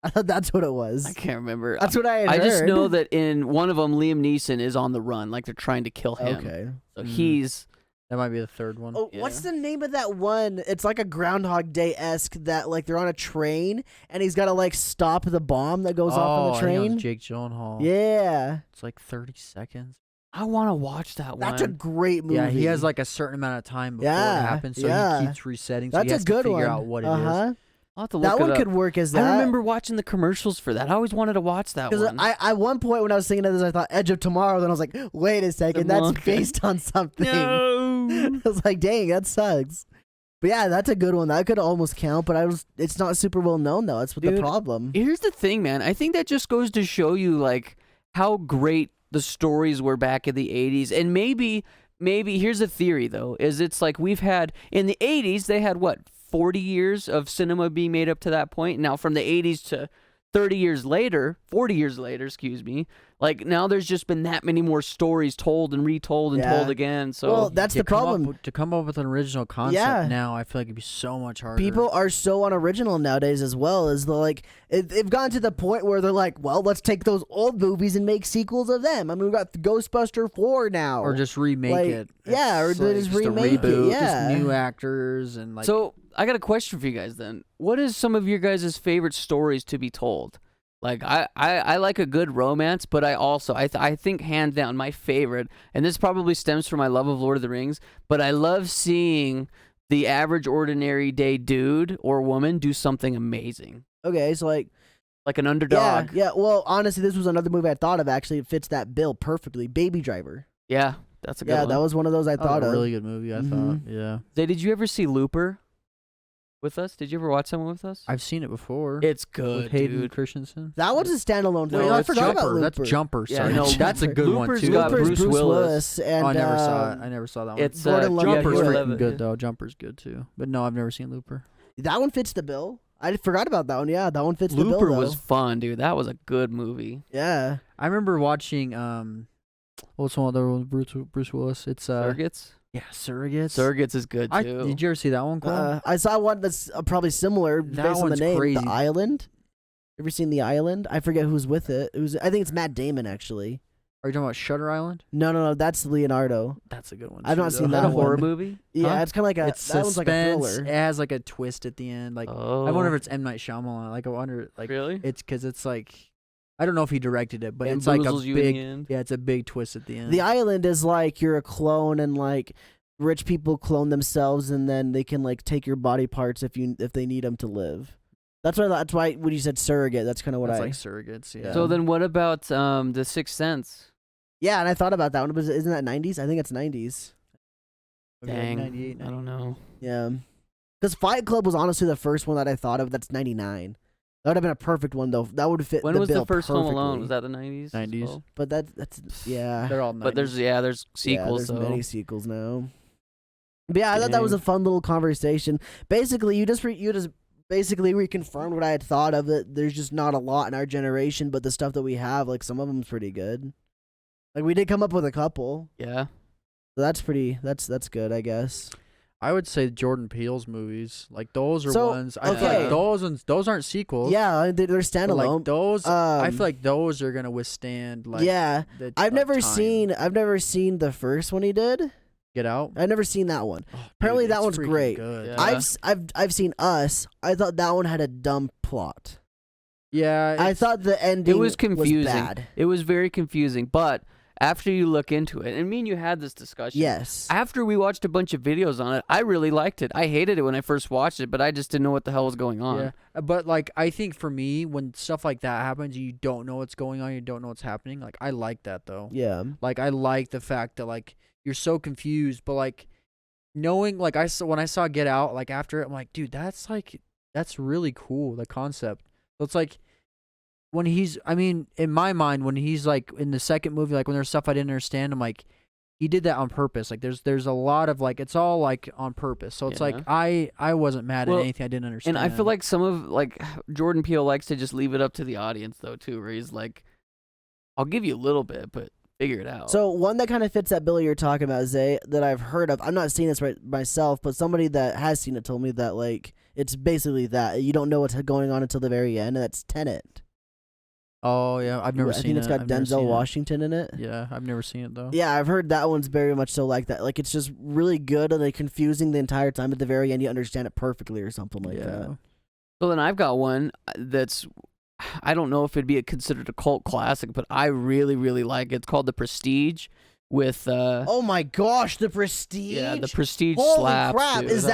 I thought that's what it was. I can't remember. That's what I had I heard. just know that in one of them, Liam Neeson is on the run, like they're trying to kill him. Okay. So Mhm. he's That might be the third one. Oh, Yeah. what's the name of that one? It's like a Groundhog Day-esque that like they're on a train and he's got to like stop the bomb that goes off on the I think it was train. Jake Gyllenhaal. Yeah. It's like 30 seconds. I want to watch that one. That's a great movie. Yeah, he has like a certain amount of time before Yeah, it happens, so yeah. he keeps resetting. So That's he has a good to figure one. out what it uh-huh. I'll have to look That it one up. could work as that. I remember watching the commercials for that. I always wanted to watch that Because one. I at one point when I was thinking of this, I thought Edge of Tomorrow. Then I was like, wait a second, The that's Monk. based on something. No. I was like, dang, that sucks. But yeah, that's a good one. That could almost count, but it's not super well known though. That's what the Dude, problem. Here's the thing, man. I think that just goes to show you like how great the stories were back in the 80s. And maybe here's a theory though, is it's like we've had in the 80s they had what 40 years of cinema being made up to that point. Now from the 80s to 40 years later, excuse me, like now there's just been that many more stories told and retold and Yeah. told again. So Well, that's the problem. To come up with an original concept Yeah. now, I feel like it'd be so much harder. People are so unoriginal nowadays as well as they've gotten to the point where they're like, well, let's take those old movies and make sequels of them. I mean, we got Ghostbuster 4 now. or just remake Like, it. yeah, or It's they like just a remake it, reboot, yeah. Just new actors and like. So I got a question for you guys then. What is some of your guys' favorite stories to be told? Like I like a good romance, but I think hands down my favorite, and this probably stems from my love of Lord of the Rings, but I love seeing the average ordinary day dude or woman do something amazing. Okay, so like Like an underdog. Yeah. Well, honestly, this was another movie I thought of. Actually, it fits that bill perfectly. Baby Driver. Yeah, that's a good Yeah, one. that was one of those I that was thought a of. really good movie. I Mhm. thought. Yeah. Did you ever see Looper? with us? Did you ever watch someone with us? I've seen it before. It's with good, Hayden dude. Christensen. That one's a standalone thing. Wait, I that's forgot about Jumper. Looper. That's Jumper. Yeah, Sorry, no, that's a good one Looper's too. got Looper's Bruce Willis. and Oh, I never saw it. I never saw that one. It's Gordon Levitt. Jumper's Yeah, freaking good though. Jumper's good too. But no, I've never seen Looper. That one fits the bill. I forgot about that one. Yeah, that one fits the Looper bill. Though. was fun, dude. That was a good movie. Yeah. I remember watching what's one other one with Bruce Willis? It's Surrogates. yeah, Surrogates. Surrogates is good too. Did you ever see that one, Cole? I saw one that's probably similar That based on the one's name. crazy. The Island. Ever seen The Island? I forget who's with it. I think it's Matt Damon actually. Are you talking about Shutter Island? No, that's Leonardo. That's a good one. I've too, not though. seen Is that a that horror one. movie? Yeah, Huh? it's kind of like a. It's that one's like a suspense. thriller. It has like a twist at the end. Like Oh. I wonder if it's M Night Shyamalan. Like I wonder, like really? it's because it's like I don't know if he directed it, but it's like a Bamboozles you in big the end. yeah, it's a big twist at the end. The Island is like you're a clone and like rich people clone themselves and then they can like take your body parts if they need them to live. That's why when you said surrogate, that's kind of what That's I. like surrogates. Yeah. So then, what about The Sixth Sense? Yeah, and I thought about that one. Isn't that 90s? I think it's 90s. Okay, Dang, 98, I don't know. Yeah. Because Fight Club was honestly the first one that I thought of. That's 99. That would have been a perfect one though. That would fit. When the was bill the first Home Alone? perfectly. Was that the 90s? 90s. But that's yeah. They're all 90s. But there's sequels. There's though. many sequels now. But yeah, I thought that was a fun little conversation. Basically, you just basically reconfirmed what I had thought of it. There's just not a lot in our generation, but the stuff that we have, like some of them's pretty good. Like we did come up with a couple. Yeah. So that's pretty. That's good, I guess. I would say Jordan Peele's movies, like those are So, ones. I feel okay. like those aren't sequels. Yeah, they're but, standalone. like those, I Um, feel like those are gonna withstand. Like yeah, the, I've like, never time. seen the first one he did. Get Out. I've never seen that one. Oh, Apparently dude, that it's one's freaking great. Good. Yeah. I've seen Us. I thought that one had a dumb plot. Yeah, I it's- thought the ending was confusing. bad. It was very confusing, but after you look into it, and me and you had this discussion. Yes. After we watched a bunch of videos on it, I really liked it. I hated it when I first watched it, but I just didn't know what the hell was going on. Yeah, but like I think for me, when stuff like that happens, you don't know what's going on, you don't know what's happening. Like I like that though. Yeah. Like I like the fact that like you're so confused, but like knowing like when I saw Get Out, like after it, I'm like, dude, that's really cool, the concept. So it's like when he's, I mean, in my mind, when he's like in the second movie, like when there's stuff I didn't understand, I'm like, he did that on purpose. Like there's a lot of like it's all like on purpose. So it's like I wasn't mad Well, at anything I didn't understand. And I feel like some of like Jordan Peele likes to just leave it up to the audience though too, where he's like, I'll give you a little bit, but figure it out. So one that kind of fits that bill you're talking about, Zay, that I've heard of. I'm not seeing this right myself, but somebody that has seen it told me that like it's basically that you don't know what's going on until the very end, and that's Tenet. oh yeah, I've never I seen think it's it. got I've never seen Denzel it. Washington in it. Yeah, I've never seen it though. Yeah, I've heard that one's very much so like that. Like it's just really good and like confusing the entire time. At the very end, you understand it perfectly or something like that. So then I've got one that's, I don't know if it'd be considered a cult classic, but I really, really like it. It's called The Prestige with Oh my gosh, The Prestige! yeah, The Prestige Holy slaps. crap! dude. Is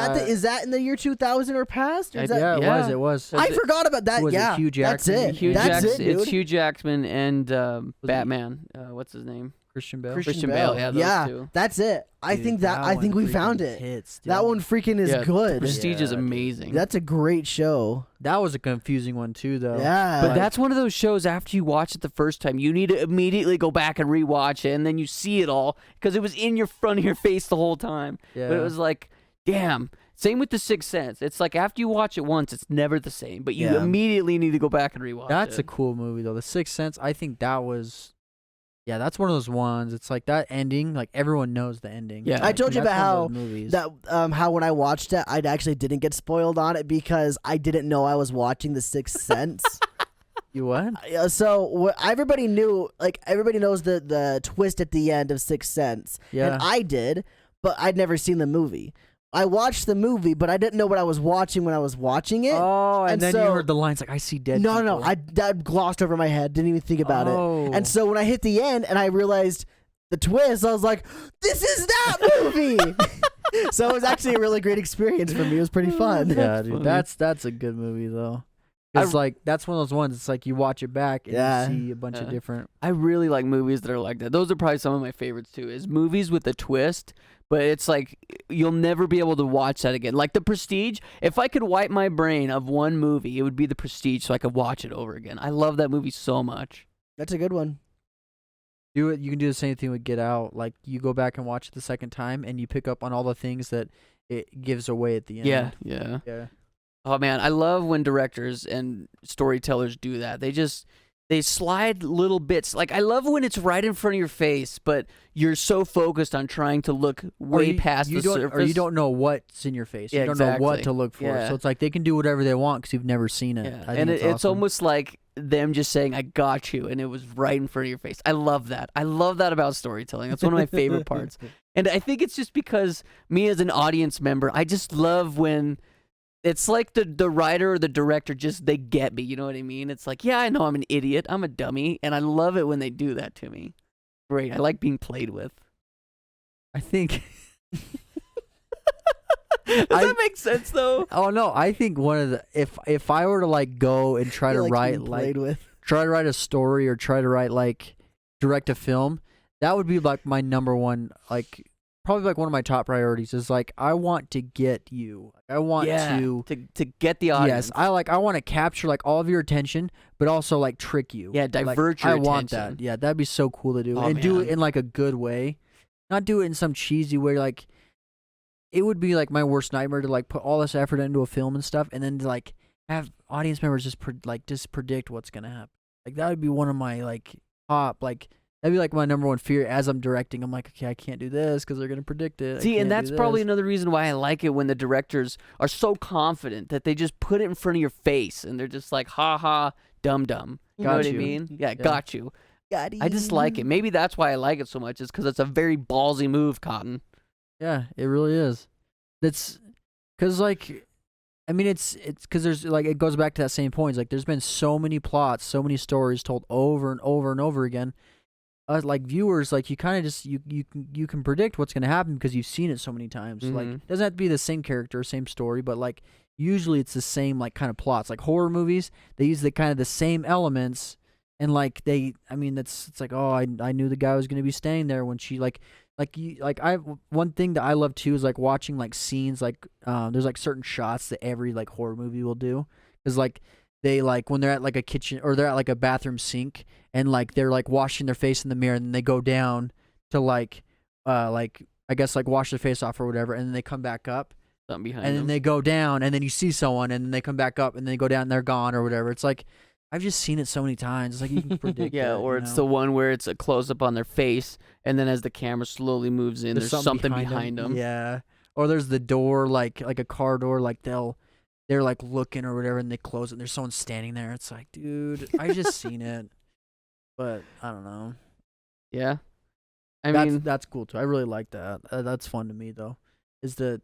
that in the year 2000 or past? Or is that, Yeah, it Yeah. was. It was. I forgot about that. Was it Yeah, Hugh that's Jackman? it. Hugh That's Jackson, it, dude. it's Hugh Jackman and it- Batman. What's his name? Christian Bale. Christian Bale, yeah, those two. That's it. I Dude, think I think one we found freaking it. hits, That dude. one freaking is Yeah, good. Prestige is Yeah, dude. amazing. That's a great show. That was a confusing one too, though. Yeah. But that's one of those shows after you watch it the first time, you need to immediately go back and rewatch it, and then you see it all because it was in your front of your face the whole time. Yeah. But it was like, damn. Same with The Sixth Sense. It's like after you watch it once, it's never the same, but you Yeah. immediately need to go back and rewatch That's a it. cool movie though. The Sixth Sense. I think that was. Yeah, that's one of those ones. It's like that ending. Like everyone knows the ending. Yeah. I told you That's about one of those movies. how when I watched it, I actually didn't get spoiled on it because I didn't know I was watching The Sixth Sense. You what? So everybody knew, like everybody knows the twist at the end of Sixth Sense, Yeah. and I did, but I'd never seen the movie. I watched the movie, but I didn't know what I was watching when I was watching it. Oh, and then you so- heard the lines like, "I see dead." No, people. that glossed over my head. Didn't even think about Oh. it. And so when I hit the end and I realized the twist, I was like, "This is that movie." So it was actually a really great experience for me. It was pretty fun. Yeah, dude. funny. That's a good movie though. It's like that's one of those ones. It's like you watch it back and Yeah. you see a bunch of different. I really like movies that are like that. Those are probably some of my favorites too. Is movies with a twist, but it's like you'll never be able to watch that again. Like The Prestige. If I could wipe my brain of one movie, it would be The Prestige, so I could watch it over again. I love that movie so much. That's a good one. You can do the same thing with Get Out. Like you go back and watch it the second time, and you pick up on all the things that it gives away at the end. Yeah. Oh man, I love when directors and storytellers do that. They slide little bits. Like I love when it's right in front of your face, but you're so focused on trying to look way past the surface. Or you don't know what's in your face. Yeah, you don't know what exactly. to look for. Yeah. So it's like they can do whatever they want because you've never seen it. Yeah. I think And it's it's awesome. almost like them just saying, I got you, and it was right in front of your face. I love that. I love that about storytelling. That's one of my favorite parts. And I think it's just because me as an audience member, I just love when it's like the writer or the director they get me, you know what I mean? It's like, yeah, I know I'm an idiot, I'm a dummy, and I love it when they do that to me. Great. I like being played with. I think. Does that make sense though? Oh no, I think one of the if I were to like go and try He to likes write being played with. try to write a story or try to write like direct a film, that would be like my number one, like probably like one of my top priorities is like I want to get you. I want to get the audience. Yes, I want to capture like all of your attention, but also like trick you. Yeah, divert your I attention. want that. Yeah, that'd be so cool to do, Oh, and do it man. in like a good way, not do it in some cheesy way. Like it would be like my worst nightmare to like put all this effort into a film and stuff, and then to like have audience members just predict what's gonna happen. Like that would be one of my like top like. That'd be like my number one fear as I'm directing. I'm like, okay, I can't do this because they're gonna predict it. See, and that's probably this. another reason why I like it when the directors are so confident that they just put it in front of your face and they're just like, ha ha, dum dum. You know Got what I you. mean? Yeah, Yeah. got you. Got I just like it. Maybe that's why I like it so much. Is because it's a very ballsy move, Cotton. Yeah, it really is. That's because like, I mean, it's because there's like it goes back to that same point. It's like there's been so many plots, so many stories told over and over and over again. Like viewers, like you kind of just you can predict what's gonna happen because you've seen it so many times. Like Mhm. it doesn't have to be the same character, same story, but like usually it's the same like kind of plots. Like horror movies, they use the kind of the same elements, and like it's like oh I knew the guy was gonna be staying there when she one thing that I love too is like watching like scenes like there's like certain shots that every like horror movie will do because like they like when they're at like a kitchen or they're at like a bathroom sink and like they're like washing their face in the mirror and then they go down to like I guess like wash their face off or whatever and then they come back up Something behind and them. then they go down and then you see someone and then they come back up and they go down and they're gone or whatever. It's like I've just seen it so many times. It's like you can predict yeah, it, or you it's know? the one where it's a close up on their face, and then as the camera slowly moves in, there's something behind them. Yeah. Or there's the door, like a car door, like they're like looking or whatever, and they close it, and there's someone standing there. It's like, dude, I just seen it, but I don't know. Yeah. I mean, That's cool too. I really like that. That's fun to me though. Is to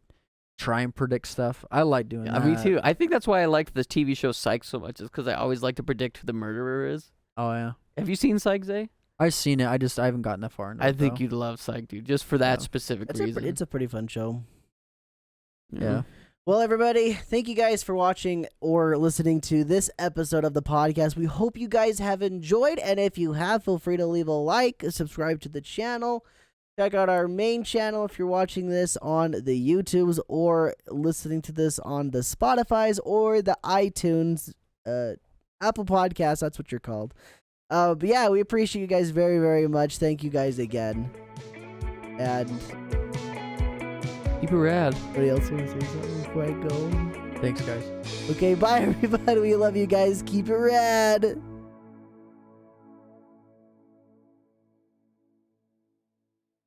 try and predict stuff. I like doing that. me too. I think that's why I like the TV show Psych so much, is because I always like to predict who the murderer is. Oh yeah. Have you seen Psych, Zay? I've seen it. I haven't gotten that far. I think though. you'd love Psych, dude, just for that Yeah. specific reason. It's a pretty fun show. Yeah. Well, everybody, thank you guys for watching or listening to this episode of the podcast. We hope you guys have enjoyed, and if you have, feel free to leave a like, subscribe to the channel, check out our main channel if you're watching this on the YouTubes or listening to this on the Spotifys or the iTunes, Apple Podcasts, that's what you're called. But yeah, we appreciate you guys very, very much. Thank you guys again. And Keep it rad. anybody else want to say something before I go? Thanks, guys. Okay, bye everybody. We love you guys. Keep it rad.